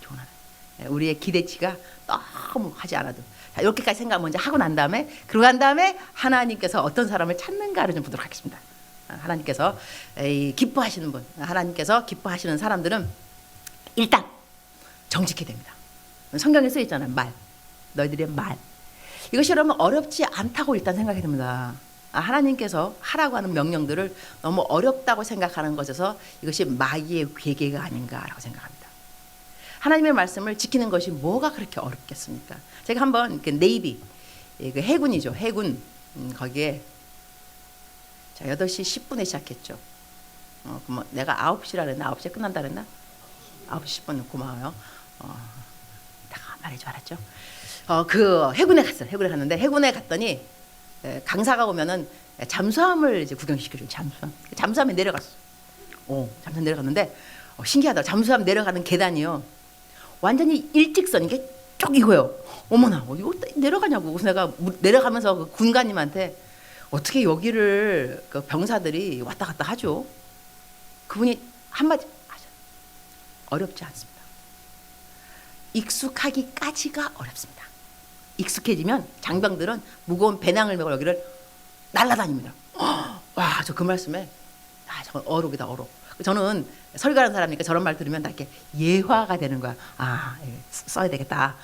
우리의 기대치가 너무 하지 않아도 자, 이렇게까지 생각 먼저 하고 난 다음에 그러고 난 다음에 하나님께서 어떤 사람을 찾는가를 좀 보도록 하겠습니다. 하나님께서 기뻐하시는 분, 하나님께서 기뻐하시는 사람들은 일단 정직해야 됩니다. 성경에 써 있잖아요. 말, 너희들의 말. 이것이 여러분 어렵지 않다고 일단 생각해야 됩니다. 하나님께서 하라고 하는 명령들을 너무 어렵다고 생각하는 것에서 이것이 마귀의 괴계가 아닌가라고 생각합니다. 하나님의 말씀을 지키는 것이 뭐가 그렇게 어렵겠습니까? 제가 한번 네이비, 그 해군이죠. 해군 거기에 자, 8시 10분에 시작했죠. 그럼 내가 9시라 그랬나? 9시에 끝난다 그랬나? 9시 10분 고마워요. 다 말해줘 알았죠? 그 해군에 갔어요. 해군에 갔는데 해군에 갔더니 강사가 오면은 잠수함을 이제 구경시켜줘요. 잠수함에 내려갔어. 잠수함 내려갔는데 신기하다. 잠수함 내려가는 계단이요. 완전히 일직선 이게 쭉 이거요. 어머나 이거 내려가냐고. 그래서 내가 내려가면서 그 군관님한테 어떻게 여기를 그 병사들이 왔다 갔다 하죠? 그분이 한마디 하죠. 어렵지 않습니다. 익숙하기까지가 어렵습니다. 익숙해지면 장병들은 무거운 배낭을 메고 여기를 날아다닙니다. 와, 저 그 말씀에 저 어록이다 어록. 저는 설교하는 사람이니까 저런 말 들으면 다 이렇게 예화가 되는 거야. 써야 되겠다.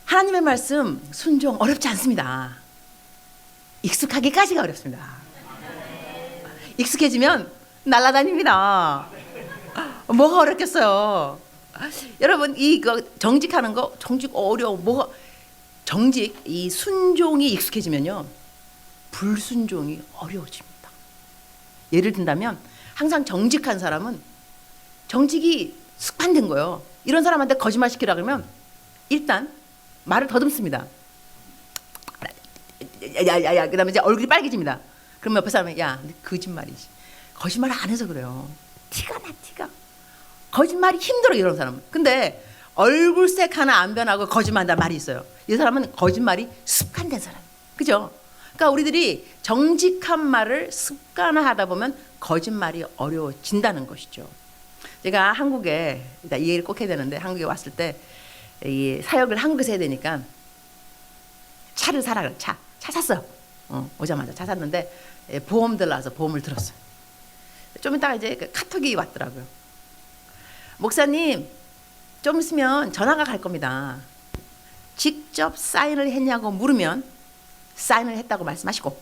하나님의 말씀 순종 어렵지 않습니다. 익숙하기까지가 어렵습니다. 익숙해지면 날아다닙니다. 뭐가 어렵겠어요? 여러분 정직하는 거 정직 어려워. 뭐가 정직 이 순종이 익숙해지면요 불순종이 어려워집니다. 예를 든다면 항상 정직한 사람은 정직이 습관된 거예요. 이런 사람한테 거짓말 시키라 그러면 일단 말을 더듬습니다. 야야야 그다음에 이제 얼굴이 빨개집니다. 그러면 옆에 사람이 야 거짓말이지. 거짓말 안 해서 그래요. 티가 나 티가. 거짓말이 힘들어 이런 사람은. 근데 얼굴색 하나 안 변하고 거짓말한다는 말이 있어요. 이 사람은 거짓말이 습관된 사람. 그죠? 그러니까 우리들이 정직한 말을 습관화하다 보면 거짓말이 어려워진다는 것이죠. 제가 한국에 이 얘기를 꼭 해야 되는데 한국에 왔을 때 이 사역을 한국에서 해야 되니까 차를 사라 그래. 차 샀어요. 오자마자 차 샀는데 보험 들라서 보험을 들었어요. 좀 이따가 이제 카톡이 왔더라고요. 목사님 좀 있으면 전화가 갈 겁니다. 직접 사인을 했냐고 물으면 사인을 했다고 말씀하시고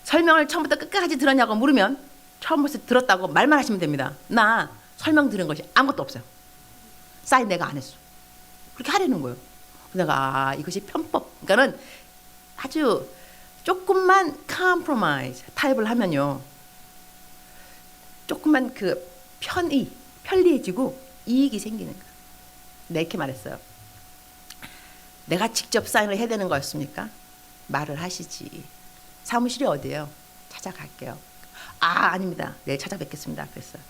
설명을 처음부터 끝까지 들었냐고 물으면 처음부터 들었다고 말만 하시면 됩니다. 나 설명 들은 것이 아무것도 없어요. 사인 내가 안 했어. 그렇게 하려는 거예요. 내가 이것이 편법. 그러니까는 아주 조금만 컴프로마이즈 타입을 하면요. 조금만 그 편리해지고 이익이 생기는 거예요. 내가 이렇게 말했어요. 내가 직접 사인을 해야 되는 거였습니까? 말을 하시지. 사무실이 어디예요? 찾아갈게요. 아닙니다. 내일 찾아뵙겠습니다. 그랬어요.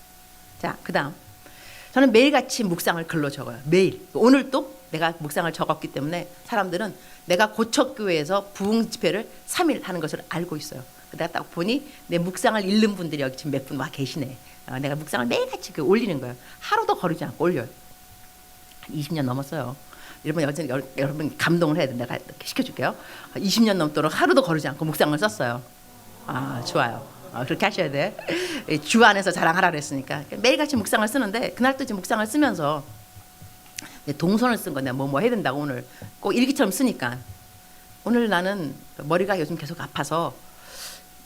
자, 그 다음 저는 매일같이 묵상을 글로 적어요. 매일. 오늘 또 내가 묵상을 적었기 때문에 사람들은 내가 고척교회에서 부흥 집회를 3일 하는 것을 알고 있어요. 내가 딱 보니 내 묵상을 읽는 분들이 여기 지금 몇 분 와 계시네. 내가 묵상을 매일같이 올리는 거예요. 하루도 거르지 않고 올려요. 20년 넘었어요. 여러분 감동을 해야 돼. 내가 시켜줄게요. 20년 넘도록 하루도 거르지 않고 묵상을 썼어요. 좋아요. 그렇게 하셔야 돼. 주 안에서 자랑하라 그랬으니까 매일같이 묵상을 쓰는데 그날 또 이제 묵상을 쓰면서 동선을 쓴 건데 뭐 해야 된다고 오늘 꼭 일기처럼 쓰니까 오늘 나는 머리가 요즘 계속 아파서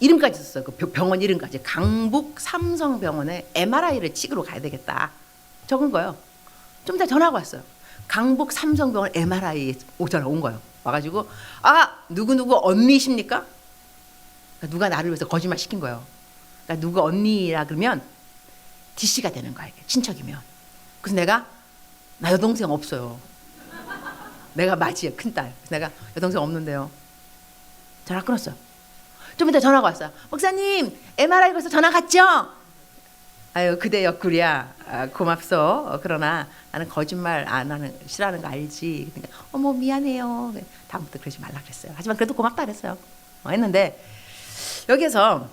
이름까지 썼어요. 그 병원 이름까지 강북 삼성병원에 MRI를 찍으러 가야 되겠다 적은 거예요. 좀 이따 전화가 왔어요. 강북 삼성병원 MRI 오전에 온 거예요. 와가지고 누구 언니십니까? 그러니까 누가 나를 위해서 거짓말 시킨 거예요. 그러니까 누구 언니라 그러면 DC가 되는 거야. 친척이면. 그래서 나 여동생 없어요. 내가 맞이에요. 큰딸. 그래서 내가 여동생 없는데요. 전화 끊었어요. 좀 이따 전화가 왔어요. 목사님 MRI 벌써 전화 갔죠? 아유 그대 옆구리야. 고맙소. 그러나 나는 거짓말 안 하는 싫어하는 거 알지. 그러니까 어머 미안해요. 다음부터 그러지 말라 그랬어요. 하지만 그래도 고맙다 그랬어요. 했는데 여기서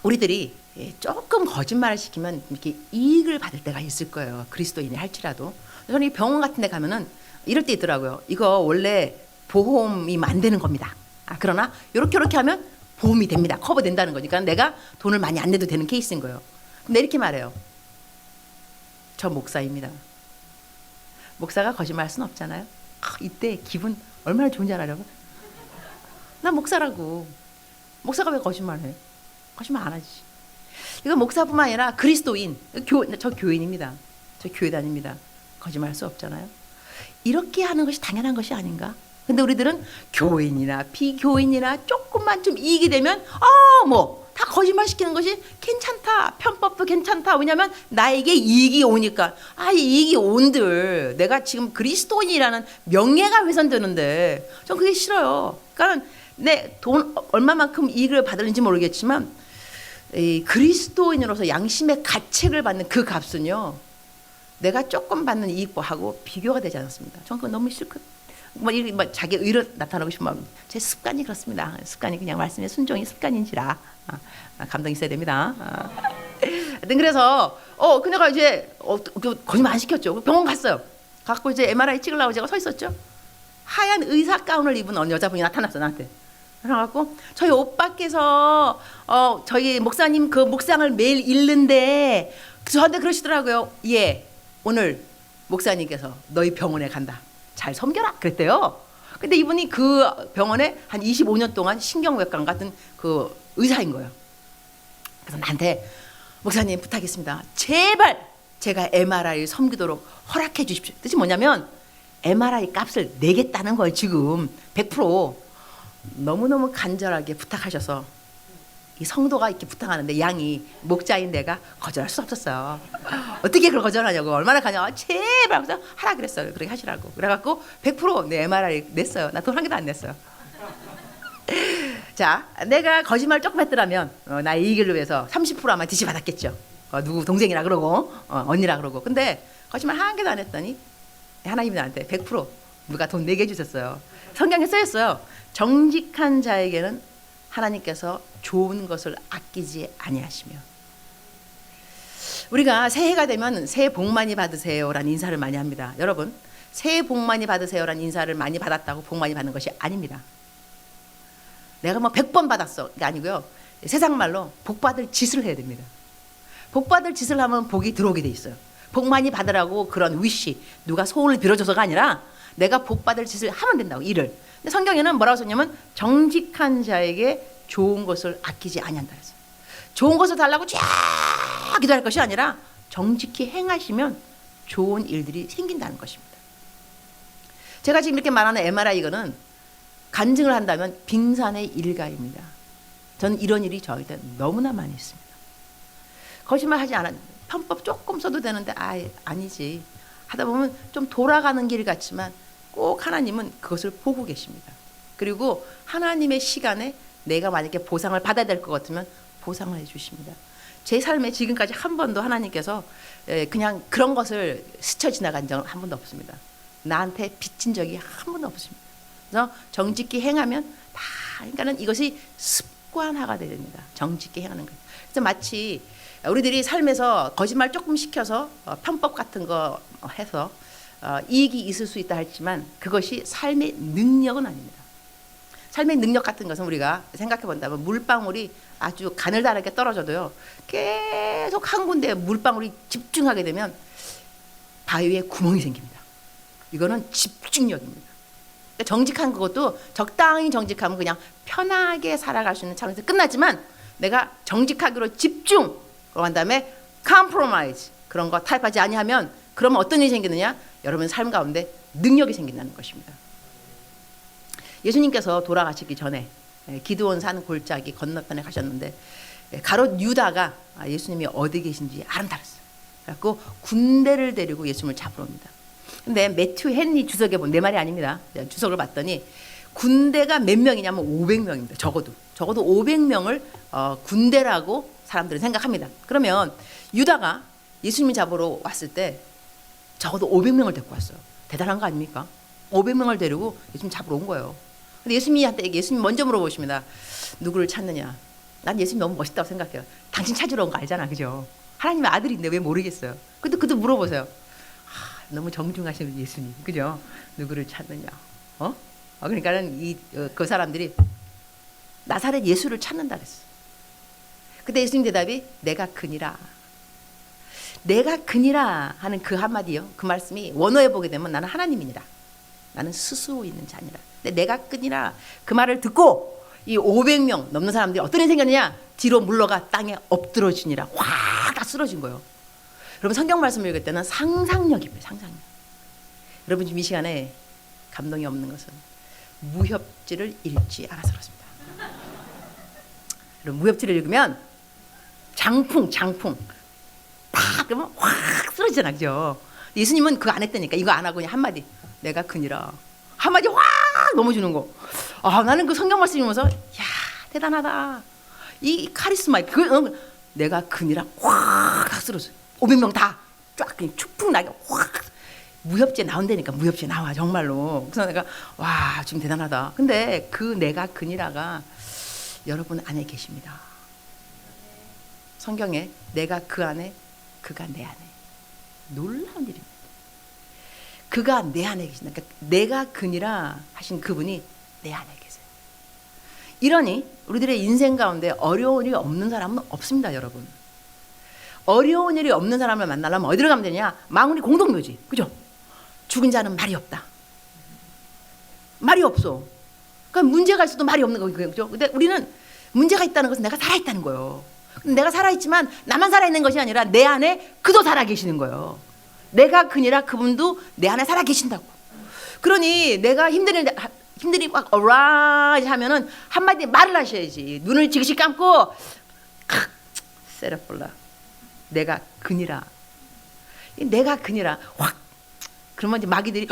우리들이 조금 거짓말을 시키면 이렇게 이익을 받을 때가 있을 거예요. 그리스도인이 할지라도. 저는 이 병원 같은 데 가면은 이럴 때 있더라고요. 이거 원래 보험이 안 되는 겁니다. 그러나 이렇게 하면 보험이 됩니다. 커버된다는 거니까 내가 돈을 많이 안 내도 되는 케이스인 거예요. 근데 이렇게 말해요. 저 목사입니다. 목사가 거짓말할 수는 없잖아요. 이때 기분 얼마나 좋은지 알아요? 나 목사라고. 목사가 왜 거짓말해? 거짓말 안 하지. 이건 목사뿐만 아니라 그리스도인, 저 교인입니다. 저 교회 다닙니다. 거짓말할 수 없잖아요. 이렇게 하는 것이 당연한 것이 아닌가? 근데 우리들은 교인이나 비교인이나 조금만 좀 이익이 되면 다 거짓말 시키는 것이 괜찮다. 편법도 괜찮다. 왜냐하면 나에게 이익이 오니까. 이 이익이 온들 내가 지금 그리스도인이라는 명예가 훼손되는데 전 그게 싫어요. 그러니까 내 돈 얼마만큼 이익을 받을는지 모르겠지만 이 그리스도인으로서 양심의 가책을 받는 그 값은요. 내가 조금 받는 이익하고 비교가 되지 않았습니다. 저는 그거 너무 싫거든요. 자기 의로 나타나고 싶으면 제 습관이 그렇습니다. 습관이 그냥 말씀의 순종이 습관인지라 감동 있어야 됩니다. 그래서 그녀가 이제 거짓말 안 시켰죠. 병원 갔어요. 갖고 이제 MRI 찍으려고 제가 서 있었죠. 하얀 의사 가운을 입은 여자분이 나타났어 나한테. 그래갖고 저희 오빠께서 저희 목사님 그 묵상을 매일 읽는데 저한테 그러시더라고요. 오늘 목사님께서 너희 병원에 간다. 잘 섬겨라 그랬대요. 근데 이분이 그 병원에 한 25년 동안 신경외과 같은 그 의사인 거예요. 그래서 나한테 목사님 부탁했습니다. 제발 제가 MRI를 섬기도록 허락해 주십시오. 뜻이 뭐냐면 MRI 값을 내겠다는 거예요. 지금 100% 너무너무 간절하게 부탁하셔서 이 성도가 이렇게 부탁하는데 양이 목자인 내가 거절할 수 없었어요. 어떻게 그걸 거절하냐고. 얼마나 가냐. 제발 그래서 하라 그랬어요. 그렇게 하시라고. 그래갖고 100% MRI 냈어요. 나 돈 한 개도 안 냈어요. 자, 내가 거짓말 조금 했더라면 나의 이익을 위해서 30% 아마 디시 받았겠죠. 누구 동생이라 그러고 언니라 그러고. 근데 거짓말 한 개도 안 했더니 하나님이 나한테 100% 누가 돈 내게 해주셨어요. 성경에 써있어요. 정직한 자에게는 하나님께서 좋은 것을 아끼지 아니하시며. 우리가 새해가 되면 새해 복 많이 받으세요라는 인사를 많이 합니다. 여러분, 새해 복 많이 받으세요라는 인사를 많이 받았다고 복 많이 받는 것이 아닙니다. 내가 100번 받았어 이게 아니고요. 세상 말로 복 받을 짓을 해야 됩니다. 복 받을 짓을 하면 복이 들어오게 돼 있어요. 복 많이 받으라고 그런 위시, 누가 소원을 빌어줘서가 아니라 내가 복 받을 짓을 하면 된다고, 일을. 근데 성경에는 뭐라고 썼냐면 정직한 자에게 좋은 것을 아끼지 아니한다 했어요. 좋은 것을 달라고 쫙 기도할 것이 아니라 정직히 행하시면 좋은 일들이 생긴다는 것입니다. 제가 지금 이렇게 말하는 MRI 이거는 간증을 한다면 빙산의 일가입니다. 저는 이런 일이 저희한테 너무나 많이 있습니다. 거짓말 하지 않았는데 편법 조금 써도 되는데 아니지 하다 보면 좀 돌아가는 길 같지만 꼭 하나님은 그것을 보고 계십니다. 그리고 하나님의 시간에 내가 만약에 보상을 받아야 될 것 같으면 보상을 해주십니다. 제 삶에 지금까지 한 번도 하나님께서 그냥 그런 것을 스쳐 지나간 적은 한 번도 없습니다. 나한테 빚진 적이 한 번도 없습니다. 그래서 정직히 행하면 다, 그러니까는 이것이 습관화가 됩니다. 정직히 행하는 거예요. 그래서 마치 우리들이 삶에서 거짓말 조금 시켜서 편법 같은 거 해서 이익이 있을 수 있다 했지만 그것이 삶의 능력은 아닙니다. 삶의 능력 같은 것은 우리가 생각해 본다면 물방울이 아주 가늘다랗게 떨어져도요, 계속 한 군데에 물방울이 집중하게 되면 바위에 구멍이 생깁니다. 이거는 집중력입니다. 그러니까 정직한 것도 적당히 정직하면 그냥 편하게 살아갈 수 있는 차원에서 끝나지만 내가 정직하기로 집중, 그런 다음에 compromise 그런 거 타협하지 아니하면 그러면 어떤 일이 생기느냐? 여러분 삶 가운데 능력이 생긴다는 것입니다. 예수님께서 돌아가시기 전에 기드온 산 골짜기 건너편에 가셨는데 가롯 유다가 예수님이 어디 계신지 알아들었어요. 그래서 군대를 데리고 예수님을 잡으러 옵니다. 근데 매튜 헨리 주석에 보면, 내 말이 아닙니다. 주석을 봤더니 군대가 몇 명이냐면 500명입니다. 적어도 500명을 군대라고 사람들은 생각합니다. 그러면 유다가 예수님을 잡으러 왔을 때 적어도 500명을 데리고 왔어요. 대단한 거 아닙니까? 500명을 데리고 예수님 잡으러 온 거예요. 근데 예수님 먼저 물어보십니다. 누구를 찾느냐? 난 예수님 너무 멋있다고 생각해요. 당신 찾으러 온 거 알잖아, 그죠? 하나님의 아들인데 왜 모르겠어요? 근데 그도 물어보세요. 너무 정중하신 예수님, 그죠? 누구를 찾느냐? 그러니까는 그 사람들이 나사렛 예수를 찾는다 그랬어. 그때 예수님 대답이 내가 그니라. 내가 그니라 하는 그 한마디요. 그 말씀이 원어에 보게 되면 나는 하나님이니라. 나는 스스로 있는 자니라. 근데 내가 그니라 그 말을 듣고 이 500명 넘는 사람들이 어떤 일이 생겼느냐? 뒤로 물러가 땅에 엎드러지니라. 확 다 쓰러진 거예요. 여러분 성경 말씀을 읽을 때는 상상력입니다. 상상력. 여러분 지금 이 시간에 감동이 없는 것은 무협지를 읽지 않아서 그렇습니다. 여러분 무협지를 읽으면 장풍 팍 그러면 확 쓰러지잖아, 그죠? 예수님은 그거 안 했다니까. 이거 안 하고 그냥 한마디 내가 그니라 한마디 확 넘어주는 거. 나는 그 성경 말씀 읽으면서 야 대단하다. 이 카리스마 내가 그니라 확 쓰러져. 500명 다 쫙 그냥 축풍 나게 확. 무협지에 나온다니까. 무협지에 나와 정말로. 그래서 내가 와 지금 대단하다. 근데 그 내가 그니라가 여러분 안에 계십니다. 성경에 내가 그 안에 그가 내 안에. 놀라운 일입니다. 그가 내 안에 계신다. 그러니까 내가 그니라 하신 그분이 내 안에 계세요. 이러니 우리들의 인생 가운데 어려운 일이 없는 사람은 없습니다, 여러분. 어려운 일이 없는 사람을 만나려면 어디로 가면 되냐? 망우리 공동묘지, 그죠? 죽은 자는 말이 없다. 말이 없어. 그러니까 문제가 있어도 말이 없는 거예요, 그죠? 근데 우리는 문제가 있다는 것은 내가 살아있다는 거예요. 내가 살아있지만 나만 살아있는 것이 아니라 내 안에 그도 살아계시는 거예요. 내가 그니라 그분도 내 안에 살아계신다고. 그러니 내가 힘들이 막 어라이즈 하면은 한마디 말을 하셔야지. 눈을 지그시 감고 세라폴라 내가 그니라. 내가 그니라 확. 그러면 이제 마귀들이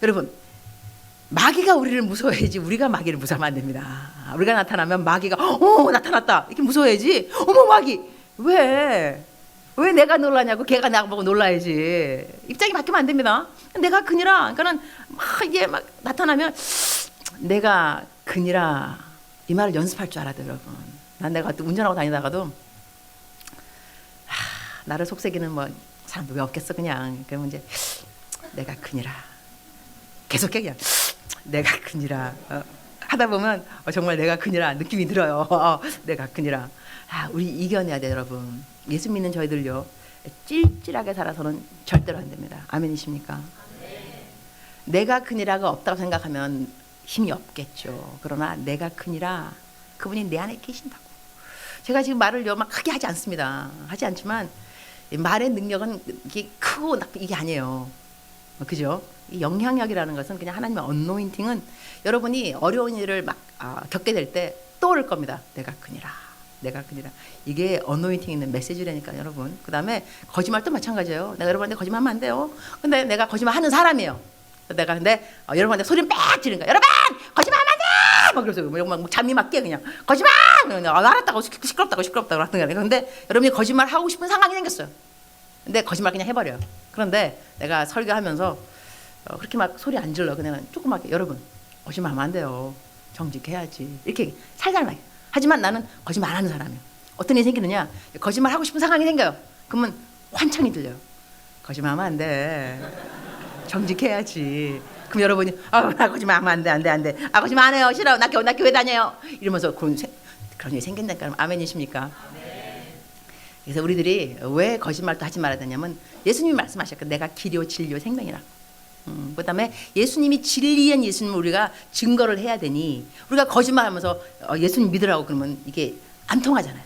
여러분 마귀가 우리를 무서워해야지 우리가 마귀를 무서워하면 안 됩니다. 우리가 나타나면 마귀가 나타났다 이렇게 무서워해야지. 어머 마귀 왜 내가 놀라냐고. 걔가 나 보고 놀라야지. 입장이 바뀌면 안 됩니다. 내가 그니라. 그러니까는 이게 막 나타나면 내가 그니라 이 말을 연습할 줄 알아야 돼요, 여러분. 난 내가 운전하고 다니다가도 나를 속삭이는 사람도 왜 없겠어 그냥. 그러면 이제 내가 그니라 계속해 그냥 내가 그니라 하다 보면 정말 내가 그니라 느낌이 들어요. 내가 그니라. 우리 이겨내야 돼, 여러분. 예수 믿는 저희들요 찔찔하게 살아서는 절대로 안 됩니다. 아멘이십니까? 내가 그니라가 없다고 생각하면 힘이 없겠죠. 그러나 내가 그니라 그분이 내 안에 계신다고. 제가 지금 말을요 막 크게 하지 않습니다. 하지 않지만 말의 능력은 이게 크고 이게 아니에요. 그죠? 이 영향력이라는 것은 그냥 하나님의 언노인팅은 여러분이 어려운 일을 막 겪게 될 때 떠오를 겁니다. 내가 그니라. 이게 언노인팅 있는 메시지라니까, 여러분. 그 다음에 거짓말도 마찬가지예요. 내가 여러분한테 거짓말하면 안 돼요. 근데 내가 거짓말하는 사람이에요. 근데 여러분한테 소리를 빽 지르는 거야. 여러분 거짓말하면 안 막 그러세요. 막 잠이 막 깨 그냥 거짓말. 그냥 알았다고 시끄럽다고 그러는 거예요. 그런데 여러분이 거짓말 하고 싶은 상황이 생겼어요. 근데 거짓말 그냥 해버려요. 그런데 내가 설교하면서 그렇게 막 소리 안 질러. 그냥 조그맣게 여러분 거짓말하면 안 돼요. 정직해야지. 이렇게 살살하게. 하지만 나는 거짓말 안 하는 사람이에요. 어떤 일이 생기느냐? 거짓말 하고 싶은 상황이 생겨요. 그러면 환청이 들려요. 거짓말하면 안 돼. 정직해야지. 그럼 여러분이 나 거짓말하면 안 돼, 안 돼, 안 돼. 거짓말 안 해요. 싫어. 나 교회 다녀요. 이러면서 그런 일이 생긴다니까. 아멘이십니까? 그래서 우리들이 왜 거짓말도 하지 말아야 되냐면 예수님이 말씀하셨거든요. 내가 길이요 진리요 생명이라. 그다음에 예수님이 진리한 예수님을 우리가 증거를 해야 되니 우리가 거짓말하면서 예수님 믿으라고 그러면 이게 안 통하잖아요.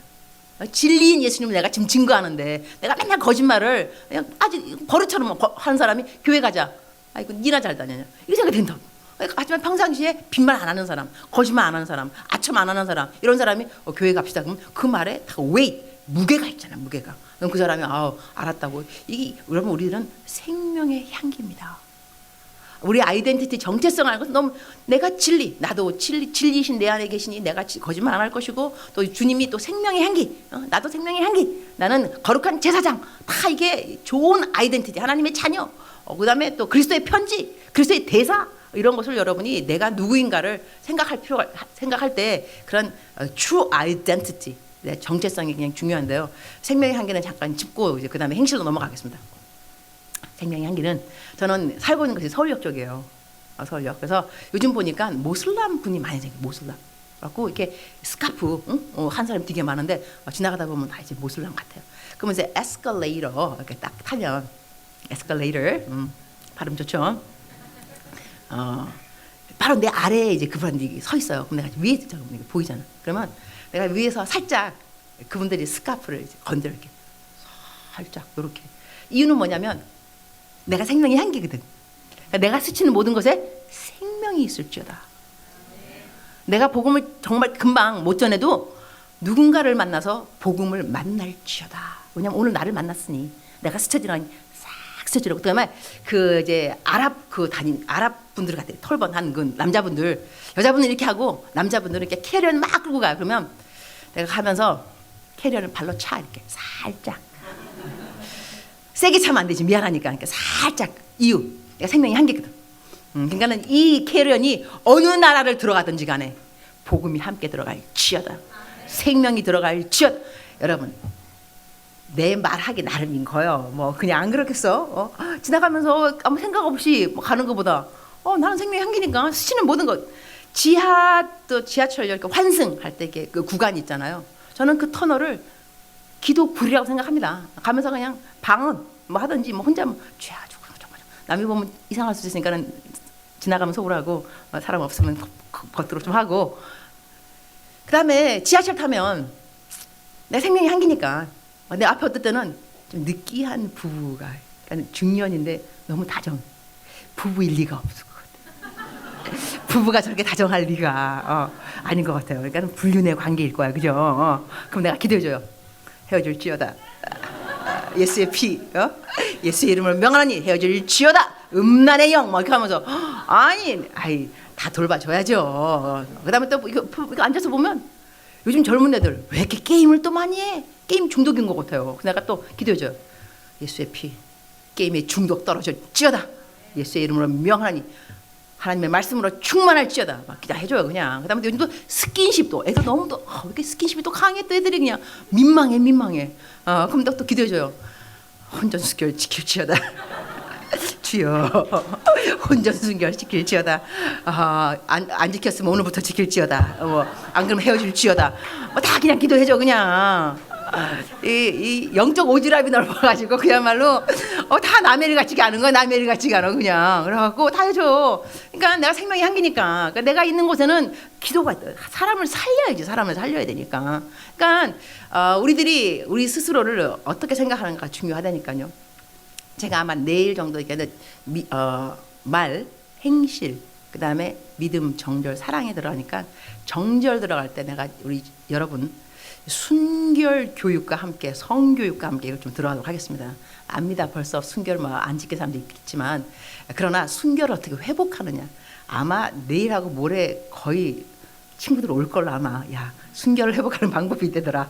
진리인 예수님을 내가 지금 증거하는데 내가 맨날 거짓말을 그냥 아주 버릇처럼 하는 사람이 교회 가자. 아이고 니나 잘 다녀냐 이렇게 생각이 된다고. 하지만 평상시에 빈말 안 하는 사람, 거짓말 안 하는 사람, 아첨 안 하는 사람 이런 사람이 교회 갑시다 그러면 그 말에 다 웨이트 무게가 있잖아요. 무게가. 그럼 그 사람이 알았다고. 이게 여러분 우리들은 생명의 향기입니다. 우리 아이덴티티 정체성 알고 너무 내가 진리 나도 진리이신 내 안에 계시니 내가 거짓말 안 할 것이고 또 주님이 또 생명의 향기 나도 생명의 향기 나는 거룩한 제사장 다 이게 좋은 아이덴티티 하나님의 자녀 그다음에 또 그리스도의 편지 그리스도의 대사 이런 것을 여러분이 내가 누구인가를 생각할 때 그런 true identity 정체성이 그냥 중요한데요. 생명의 향기는 잠깐 짚고 이제 그다음에 행실로 넘어가겠습니다. 생명의 향기는 저는 살고 있는 것이 서울역 쪽이에요. 서울역. 그래서 요즘 보니까 모슬람 분이 많이 생겨요. 모슬람. 그래갖고 이렇게 스카프 한 사람이 되게 많은데 지나가다 보면 다 이제 모슬람 같아요. 그러면 이제 에스컬레이터 이렇게 딱 타면 에스컬레이터 발음 좋죠? 바로 내 아래에 이제 그분들이 서 있어요. 그럼 내가 위에 있잖아. 보이잖아. 그러면 내가 위에서 살짝 그분들이 스카프를 이제 건드려 이렇게 살짝 이렇게. 이유는 뭐냐면 내가 생명의 향기거든. 그러니까 내가 스치는 모든 것에 생명이 있을지어다. 내가 복음을 정말 금방 못 전해도 누군가를 만나서 복음을 만날지어다. 왜냐면 오늘 나를 만났으니 내가 스쳐지는 싹 스쳐지라고. 그다음에 그 이제 아랍 분들 같아. 털번한 그 남자분들, 여자분들 이렇게 하고 남자분들은 이렇게 캐리어를 막 끌고 가. 그러면 내가 가면서 캐리어를 발로 차 이렇게 살짝. 세게 차면 안 되지. 미안하니까. 그러니까 살짝 이유. 내가 생명이 한계거든. 그러니까는 이 캐리언이 어느 나라를 들어가든지 간에 복음이 함께 들어갈지어다. 생명이 들어갈지어다. 여러분 내 말하기 나름인 거요. 뭐 그냥 안 그렇겠어? 지나가면서 아무 생각 없이 가는 것보다 나는 생명의 향기니까 스치는 모든 것. 지하철 이렇게 환승할 때 이렇게 그 구간 있잖아요. 저는 그 터널을 기도굴이라고 생각합니다. 가면서 그냥 방언 뭐 하든지 뭐 혼자 죄아주고 남이 보면 이상할 수도 있으니까는 지나가면 속으라고 사람 없으면 겉으로 좀 하고. 그다음에 지하철 타면 내 생명이 향기니까 내 앞에 어떨 때는 좀 느끼한 부부가 그러니까 중년인데 너무 다정. 부부일 리가 없을 것 같아요. 부부가 저렇게 다정할 리가 아닌 것 같아요. 그러니까 불륜의 관계일 거야, 그죠? 그럼 내가 기도해줘요. 헤어질지어다. 예수의 피, 예수의 이름을 명하노니 헤어질지어다. 음란의 영, 막 이렇게 하면서 다 돌봐줘야죠. 그다음에 또 이거 앉아서 보면 요즘 젊은 애들 왜 이렇게 게임을 또 많이 해? 게임 중독인 것 같아요. 그래서 내가 또 기도해줘요. 예수의 피, 게임의 중독 떨어질지어다. 예수의 이름으로 명하노니 하나님의 말씀으로 충만할지어다. 막 기도해줘요 그냥. 그다음에 요즘 또 스킨십도 애들 너무 또 왜 이렇게 스킨십이 또 강해 또 애들이 그냥 민망해. 그럼 또 기도해줘요. 혼전순결 지킬지어다. 주여 혼전순결 지킬지어다. 안 지켰으면 오늘부터 지킬지어다. 안 그러면 헤어질지어다. 다 그냥 기도해줘 그냥. 이 영적 오지랖이 넓어가지고 그야말로 다 남의 일 같지가 않은 거야. 남의 일 같지가 않아 그냥. 그래갖고 다 해줘. 그러니까 내가 생명의 향기니까. 그러니까 내가 있는 곳에는 기도가 사람을 살려야지. 사람을 살려야 되니까. 그러니까 우리들이 우리 스스로를 어떻게 생각하는가 중요하다니까요. 제가 아마 내일 정도 이렇게 말, 행실, 그 다음에 믿음, 정절, 사랑에 들어가니까 정절 들어갈 때 내가 우리 여러분 순결 교육과 함께 성교육과 함께 이걸 좀 들어가도록 하겠습니다. 압니다. 벌써 순결 안 지킬 사람도 있겠지만 그러나 순결을 어떻게 회복하느냐 아마 내일하고 모레 거의 친구들 올 걸로 아마 야 순결을 회복하는 방법이 있대더라.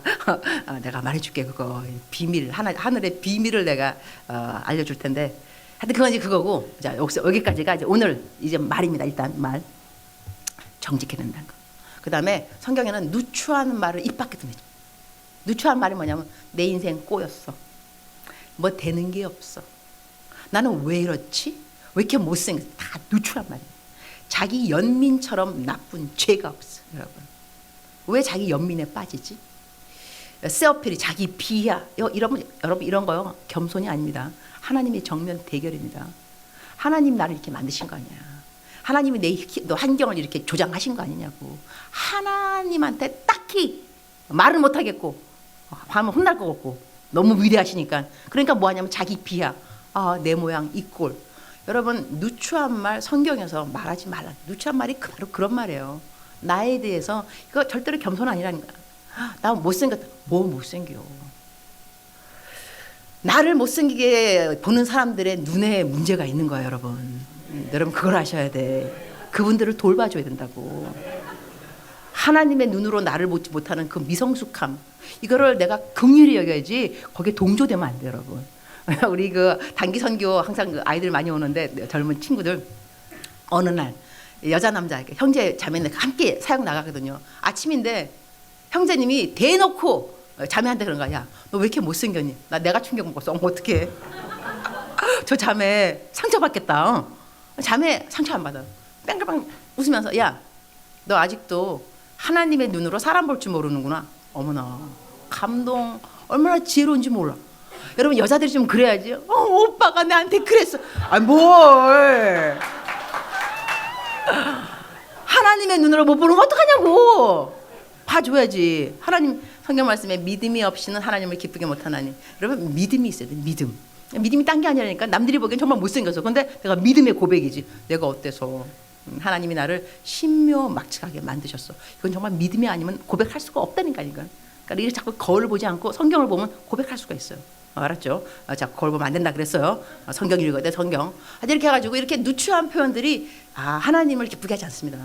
내가 말해줄게 그거 비밀 하늘의 비밀을 내가 알려줄 텐데 하여튼 그건 이제 그거고 자 여기까지가 이제 오늘 이제 말입니다. 일단 말 정직해야 된다는 거. 그 다음에 성경에는 누추한 말을 입 밖에 던내죠. 누추한 말이 뭐냐면 내 인생 꼬였어. 뭐 되는 게 없어. 나는 왜 이렇지? 왜 이렇게 못생겼어? 다 누추한 말이에요. 자기 연민처럼 나쁜 죄가 없어, 여러분. 왜 자기 연민에 빠지지? 셀필이 자기 비하, 여러분 이런 거요 겸손이 아닙니다. 하나님의 정면 대결입니다. 하나님 나를 이렇게 만드신 거 아니야. 하나님이 너 환경을 이렇게 조장하신 거 아니냐고. 하나님한테 딱히 말을 못 하겠고, 하면 혼날 것 같고, 너무 위대하시니까. 그러니까 뭐 하냐면 자기 비하, 내 모양 이 꼴. 여러분 누추한 말 성경에서 말하지 말라. 누추한 말이 바로 그런 말이에요. 나에 대해서 이거 절대로 겸손 아니라니까. 나 못생겼다. 뭐 못생겨. 나를 못생기게 보는 사람들의 눈에 문제가 있는 거예요, 여러분. 여러분 그걸 아셔야 돼. 그분들을 돌봐줘야 된다고. 하나님의 눈으로 나를 보지 못하는 그 미성숙함, 이거를 내가 긍휼히 여겨야지 거기에 동조되면 안 돼요, 여러분. 우리 그 단기 선교 항상 그 아이들 많이 오는데 젊은 친구들 어느 날 여자 남자 형제 자매는 함께 사역 나가거든요. 아침인데 형제님이 대놓고 자매한테 그런 거야. 너 왜 이렇게 못생겼니? 내가 충격 먹었어. 어떡해. 저 자매 상처받겠다. 자매 상처 안 받아. 뺑글뺑 웃으면서 야, 너 아직도 하나님의 눈으로 사람 볼 줄 모르는구나. 어머나 감동. 얼마나 지혜로운지 몰라. 여러분 여자들이 좀 그래야지. 오빠가 나한테 그랬어. 뭘 하나님의 눈으로 못 보는 거 어떡하냐고. 봐줘야지. 하나님 성경 말씀에 믿음이 없이는 하나님을 기쁘게 못하나니. 여러분 믿음이 있어야 돼. 믿음이 딴 게 아니라니까. 남들이 보기엔 정말 못생겼어. 근데 내가 믿음의 고백이지. 내가 어때서 하나님이 나를 신묘막측하게 만드셨어. 이건 정말 믿음이 아니면 고백할 수가 없다니까요. 그러니까 이렇게 자꾸 거울을 보지 않고 성경을 보면 고백할 수가 있어요. 알았죠? 자, 거울 보면 안 된다 그랬어요. 성경 읽어야 돼, 성경. 이렇게 해가지고 이렇게 누추한 표현들이 하나님을 기쁘게 하지 않습니다.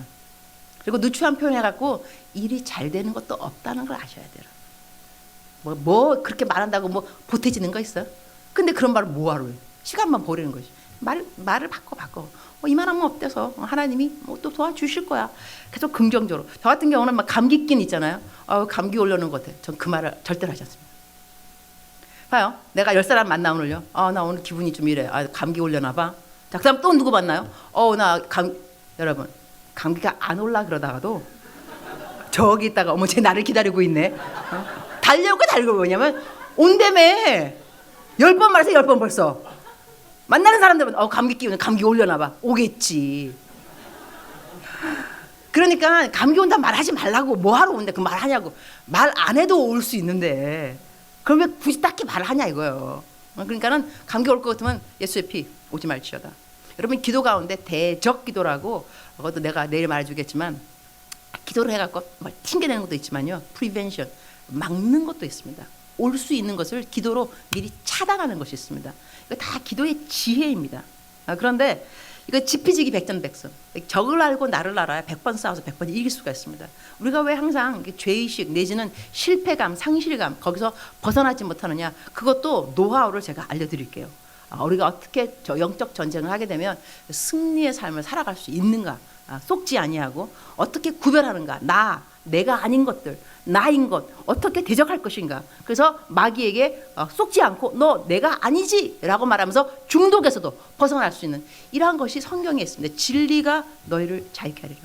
그리고 누추한 표현 해갖고 일이 잘 되는 것도 없다는 걸 아셔야 돼요. 뭐 그렇게 말한다고 뭐 보태지는 거 있어요? 근데 그런 말을 뭐하러 해? 시간만 버리는 거지. 말을 바꿔. 이만하면 어때서 하나님이 또 도와주실 거야. 계속 긍정적으로. 저 같은 경우는 막 감기낀 있잖아요. 감기 올려놓은 것 같아. 전 그 말을 절대로 하지 않습니다. 봐요. 내가 10사람 만나 오늘요. 나 오늘 기분이 좀 이래. 감기 올려나 봐. 자, 그 다음 또 누구 만나요? 여러분 감기가 안 올라 그러다가도 저기 있다가 어머 쟤 나를 기다리고 있네. 달려고 뭐냐면 온다며. 10번 말해서 10번 벌써. 만나는 사람들은 감기 끼우면 감기 올려나 봐. 오겠지. 그러니까 감기 온다 말하지 말라고. 뭐하러 온대 그 말하냐고. 말 안 해도 올 수 있는데 그럼 왜 굳이 딱히 말을 하냐 이거예요. 그러니까는 감기 올 것 같으면 예수의 피 오지 말지어다. 여러분 기도 가운데 대적 기도라고, 그것도 내가 내일 말해주겠지만, 기도를 해갖고 튕겨내는 것도 있지만요, 프리벤션 막는 것도 있습니다. 올 수 있는 것을 기도로 미리 차단하는 것이 있습니다. 이거 다 기도의 지혜입니다. 그런데 이거 지피지기 백전백승. 적을 알고 나를 알아야 100번 싸워서 100번 이길 수가 있습니다. 우리가 왜 항상 죄의식 내지는 실패감, 상실감 거기서 벗어나지 못하느냐. 그것도 노하우를 제가 알려드릴게요. 우리가 어떻게 영적 전쟁을 하게 되면 승리의 삶을 살아갈 수 있는가. 속지 아니하고 어떻게 구별하는가. 내가 아닌 것들, 나인 것 어떻게 대적할 것인가. 그래서 마귀에게 속지 않고 너 내가 아니지 라고 말하면서 중독에서도 벗어날 수 있는 이러한 것이 성경에 있습니다. 진리가 너희를 자유케 하리라.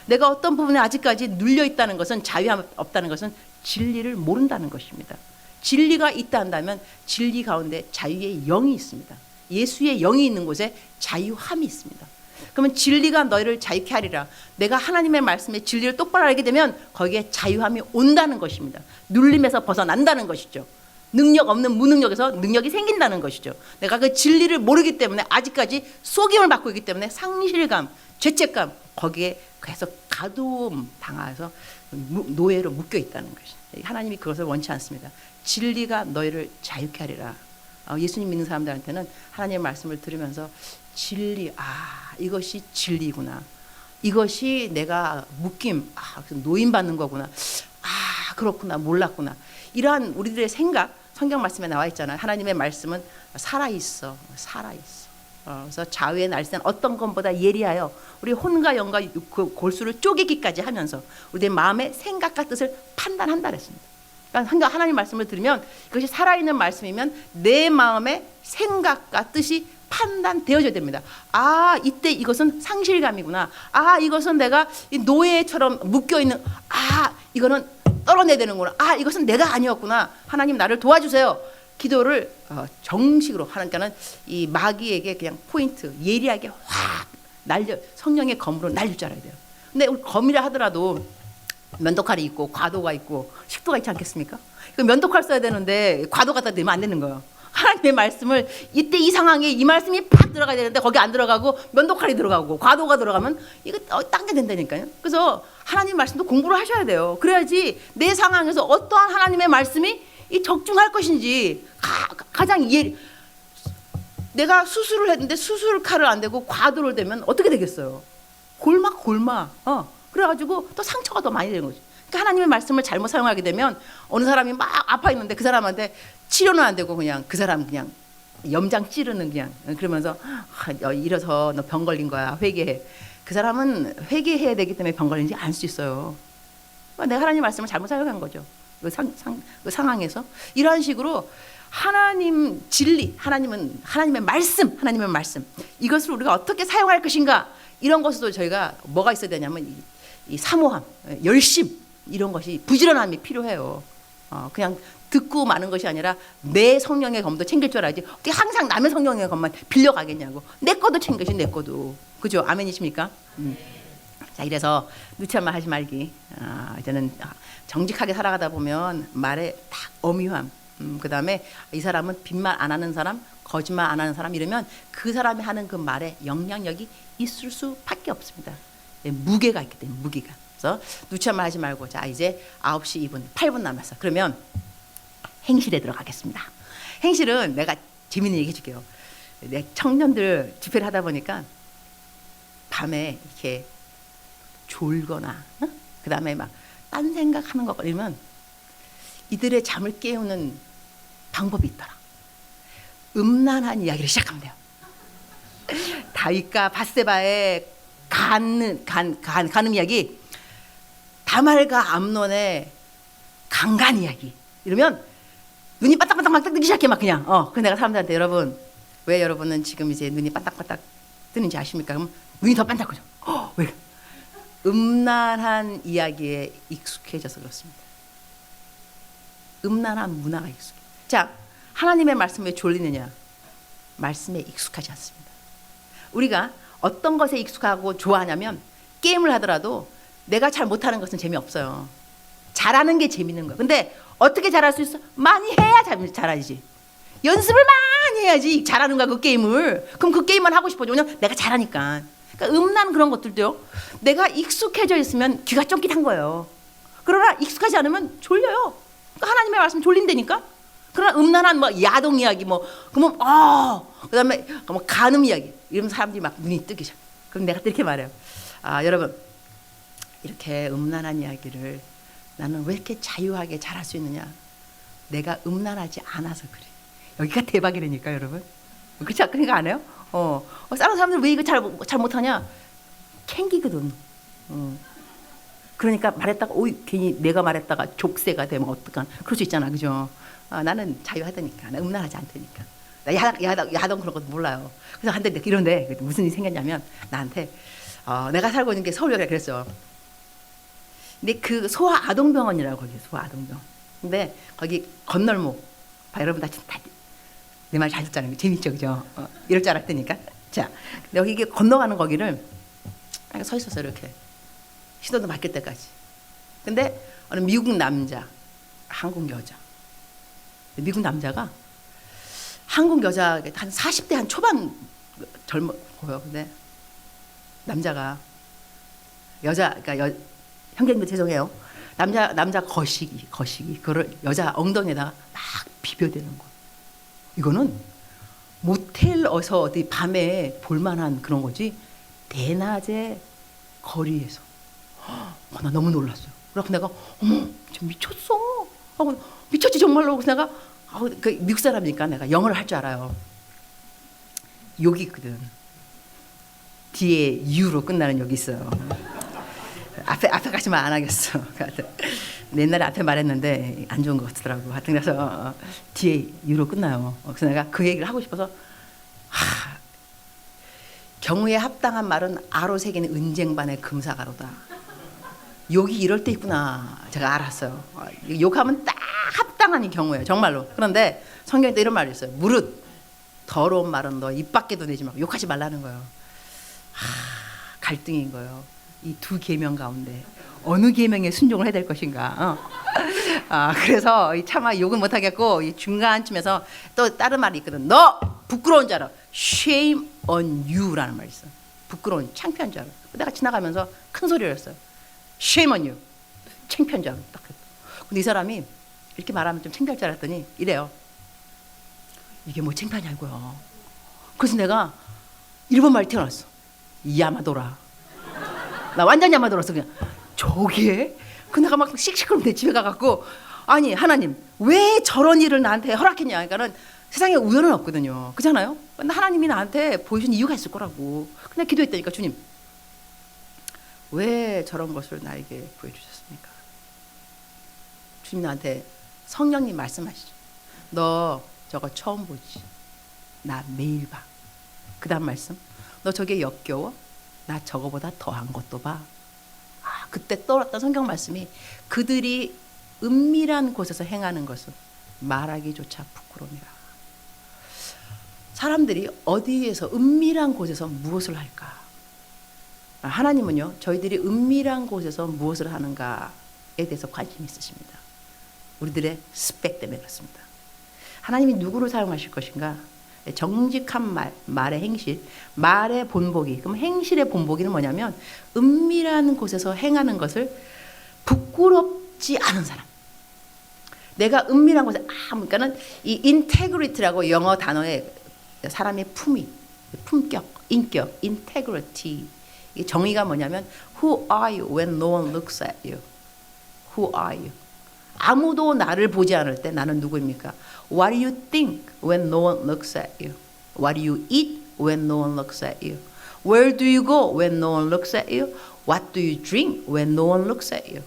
내가 어떤 부분에 아직까지 눌려있다는 것은, 자유함 없다는 것은 진리를 모른다는 것입니다. 진리가 있다 한다면 진리 가운데 자유의 영이 있습니다. 예수의 영이 있는 곳에 자유함이 있습니다. 그러면 진리가 너희를 자유케 하리라. 내가 하나님의 말씀에 진리를 똑바로 알게 되면 거기에 자유함이 온다는 것입니다. 눌림에서 벗어난다는 것이죠. 능력 없는 무능력에서 능력이 생긴다는 것이죠. 내가 그 진리를 모르기 때문에 아직까지 속임을 받고 있기 때문에 상실감, 죄책감 거기에 계속 가두움 당해서 노예로 묶여 있다는 것이죠. 하나님이 그것을 원치 않습니다. 진리가 너희를 자유케 하리라. 예수님 믿는 사람들한테는 하나님의 말씀을 들으면서 진리, 이것이 진리구나. 이것이 내가 묶임, 노임 받는 거구나. 그렇구나, 몰랐구나. 이러한 우리들의 생각, 성경 말씀에 나와 있잖아요. 하나님의 말씀은 살아있어, 살아있어. 그래서 좌우의 날쌘 어떤 것보다 예리하여 우리 혼과 영과 그 골수를 쪼개기까지 하면서 우리의 마음의 생각과 뜻을 판단한다 그랬습니다. 그러니까 하나님 말씀을 들으면 이것이 살아있는 말씀이면 내 마음의 생각과 뜻이 판단되어져야 됩니다. 이때 이것은 상실감이구나. 이것은 내가 노예처럼 묶여있는, 이거는 떨어내야 되는구나. 이것은 내가 아니었구나. 하나님 나를 도와주세요. 기도를 정식으로 하니까는 이 마귀에게 그냥 포인트 예리하게 확 날려, 성령의 검으로 날릴 줄 알아야 돼요. 근데 우리 검이라 하더라도 면도칼이 있고 과도가 있고 식도가 있지 않겠습니까? 그 면도칼 써야 되는데 과도가 다 되면 안 되는 거예요. 하나님의 말씀을 이때 이 상황에 이 말씀이 팍 들어가야 되는데 거기 안 들어가고 면도칼이 들어가고 과도가 들어가면 이거 딴 게 된다니까요. 그래서 하나님 말씀도 공부를 하셔야 돼요. 그래야지 내 상황에서 어떠한 하나님의 말씀이 이 적중할 것인지 가장 내가 수술을 했는데 수술 칼을 안 대고 과도를 대면 어떻게 되겠어요? 골마. 그래가지고 또 상처가 더 많이 되는 거죠. 그러니까 하나님의 말씀을 잘못 사용하게 되면 어느 사람이 막 아파 있는데 그 사람한테 치료는 안 되고 그냥 그 사람 그냥 염장 찌르는 그냥 그러면서 이래서 너 병 걸린 거야 회개해. 그 사람은 회개해야 되기 때문에 병 걸린지 알 수 있어요. 내가 하나님 말씀을 잘못 사용한 거죠. 그 상황에서 이러한 식으로 하나님 진리, 하나님의 말씀 이것을 우리가 어떻게 사용할 것인가 이런 것도 저희가 뭐가 있어야 되냐면 이 사모함, 열심 이런 것이 부지런함이 필요해요. 그냥 듣고 마는 것이 아니라 내 성령의 검도 챙길 줄 알아야지. 어떻게 항상 남의 성령의 검만 빌려가겠냐고. 내 거도 챙겨야지, 내 거도. 그죠? 아멘이십니까? 자, 이래서 누치한 말 하지 말기. 이제는 정직하게 살아가다 보면 말에 딱 어미함. 그 다음에 이 사람은 빈말 안 하는 사람, 거짓말 안 하는 사람 이러면 그 사람이 하는 그 말에 영향력이 있을 수밖에 없습니다. 무게가 있기 때문에 무게가. 그래서 누치한 말 하지 말고 자 이제 9시 2분 8분 남았어. 그러면 행실에 들어가겠습니다. 행실은 내가 재밌는 얘기 해줄게요. 내 청년들 집회를 하다 보니까 밤에 이렇게 졸거나 그 다음에 막 딴 생각하는 거 이러면 이들의 잠을 깨우는 방법이 있더라. 음란한 이야기를 시작하면 돼요. 다윗과 밧세바의 간음 이야기, 다말과 암논의 강간 이야기 이러면 눈이 반짝반짝 뜨기 시작해 막 그냥. 그래서 내가 사람들한테 여러분 왜 여러분은 지금 이제 눈이 반짝반짝 뜨는지 아십니까? 그럼 눈이 더 반짝거려. 왜? 음란한 이야기에 익숙해져서 그렇습니다. 음란한 문화가 익숙해. 자, 하나님의 말씀에 졸리느냐? 말씀에 익숙하지 않습니다. 우리가 어떤 것에 익숙하고 좋아하냐면 게임을 하더라도 내가 잘 못하는 것은 재미없어요. 잘하는 게 재밌는 거야. 근데 어떻게 잘할 수 있어? 많이 해야 잘하지. 연습을 많이 해야지 잘하는 거야 그 게임을. 그럼 그 게임만 하고 싶어져. 왜냐면 내가 잘하니까. 그러니까 음란 그런 것들도요. 내가 익숙해져 있으면 귀가 쫑깃한 거예요. 그러나 익숙하지 않으면 졸려요. 그러니까 하나님의 말씀 졸린다니까. 그러나 음란한 뭐 야동 이야기 그러면 그다음에 뭐 간음 이야기 이러면 사람들이 막 눈이 뜨기 시작. 그럼 내가 이렇게 말해요. 여러분 이렇게 음란한 이야기를 나는 왜 이렇게 자유하게 잘할 수 있느냐? 내가 음란하지 않아서 그래. 여기가 대박이라니까 여러분. 그렇지 않으니까 안 해요? 다른 사람들 왜 이거 잘 못하냐? 캥기거든. 그러니까 말했다가 괜히 내가 말했다가 족쇄가 되면 어떡한 그럴 수 있잖아, 그죠? 나는 자유하다니까, 나 음란하지 않다니까. 나 야동 그런 것도 몰라요. 그래서 한때 이런데 무슨 일이 생겼냐면 나한테 내가 살고 있는 게 서울역이라 그랬어. 근데 그 소아 아동병원이라고 거기 소아 아동병원. 근데 거기 건널목 여러분 다 내 말 잘 듣잖아요. 재밌죠, 그죠? 이럴 줄 알았다니까. 자, 여기 건너가는 거기를 서 있었어 이렇게 시도도 맡길 때까지. 근데 어느 미국 남자, 한국 여자. 미국 남자가 한국 여자 한 40대 한 초반 젊어 보여. 근데 남자가 그러니까 형제님들 죄송해요. 남자 거시기 그거를 여자 엉덩이에다가 막 비벼대는 거. 이거는 모텔 어서 어디 밤에 볼만한 그런 거지. 대낮에 거리에서. 나 너무 놀랐어요. 그래서 내가 어머, 저 미쳤어. 하고 미쳤지 정말로. 그래서 내가 그 미국 사람이니까 내가 영어를 할 줄 알아요. 욕이 있거든. 뒤에 U로 끝나는 욕이 있어요. 앞에까지만 안 하겠어. 옛날에 앞에 말했는데 안 좋은 것 같더라고. 하여튼 그래서 뒤에 U로 끝나요. 그래서 내가 그 얘기를 하고 싶어서 경우에 합당한 말은 아로 새기는 은쟁반의 금사가로다. 욕이 이럴 때 있구나. 제가 알았어요. 욕하면 딱 합당한 이 경우예요. 정말로. 그런데 성경에 또 이런 말이 있어요. 무릇 더러운 말은 너 입 밖에도 내지 말고 욕하지 말라는 거예요. 갈등인 거예요. 이 두 계명 가운데 어느 계명에 순종을 해야 될 것인가. 그래서 차마 욕을 못 하겠고 이 중간쯤에서 또 다른 말이 있거든. 너 부끄러운 자라. Shame on you라는 말이 있어. 부끄러운 창피한 자라. 내가 지나가면서 큰 소리를 했어요. Shame on you. 창피한 자라. 딱. 근데 이 사람이 이렇게 말하면 좀 창피할 줄 알았더니 이래요. 이게 뭐 창피하냐고요. 그래서 내가 일본 말이 튀어나왔어. 야마도라. 나 완전 야마도라서 그냥 저게? 그 내가 막 씩씩거리면 내 집에 가갖고 아니 하나님 왜 저런 일을 나한테 허락했냐. 그러니까는 세상에 우연은 없거든요. 그렇잖아요. 하나님이 나한테 보여준 이유가 있을 거라고. 근데 기도했다니까 주님 왜 저런 것을 나에게 보여주셨습니까? 주님 나한테 성령님 말씀하시죠. 너 저거 처음 보지. 나 매일 봐. 그 다음 말씀. 너 저게 역겨워? 나 저거보다 더한 것도 봐. 그때 떠올랐던 성경 말씀이 그들이 은밀한 곳에서 행하는 것은 말하기조차 부끄러움이라. 사람들이 어디에서 은밀한 곳에서 무엇을 할까? 하나님은요 저희들이 은밀한 곳에서 무엇을 하는가에 대해서 관심이 있으십니다. 우리들의 스펙 때문에 그렇습니다. 하나님이 누구를 사용하실 것인가? 정직한 말의 행실, 말의 본보기. 그럼 행실의 본보기는 뭐냐면 은밀한 곳에서 행하는 것을 부끄럽지 않은 사람. 내가 은밀한 곳에 그러니까는 이 integrity라고 영어 단어에 사람의 품위, 품격, 인격, integrity. 이 정의가 뭐냐면 Who are you when no one looks at you? Who are you? 아무도 나를 보지 않을 때 나는 누구입니까? What do you think when no one looks at you? What do you eat when no one looks at you? Where do you go when no one looks at you? What do you drink when no one looks at you?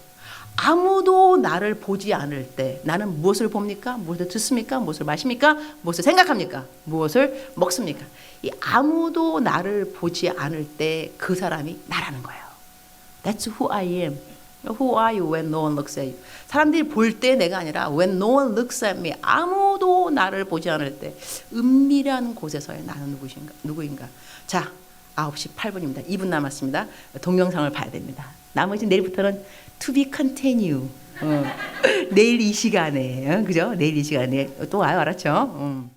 아무도 나를 보지 않을 때 나는 무엇을 봅니까? 무엇을 듣습니까? 무엇을 마십니까? 무엇을 생각합니까? 무엇을 먹습니까? 이 아무도 나를 보지 않을 때 그 사람이 나라는 거예요. That's who I am. Who are you when no one looks at you? 사람들이 볼 때 내가 아니라 when no one looks at me. 아무도 나를 보지 않을 때 은밀한 곳에서의 나는 누구인가? 자, 9시 8분입니다. 2분 남았습니다. 동영상을 봐야 됩니다. 나머지 내일부터는 to be continue. 내일 이 시간에, 그죠? 내일 이 시간에 또 와요, 알았죠?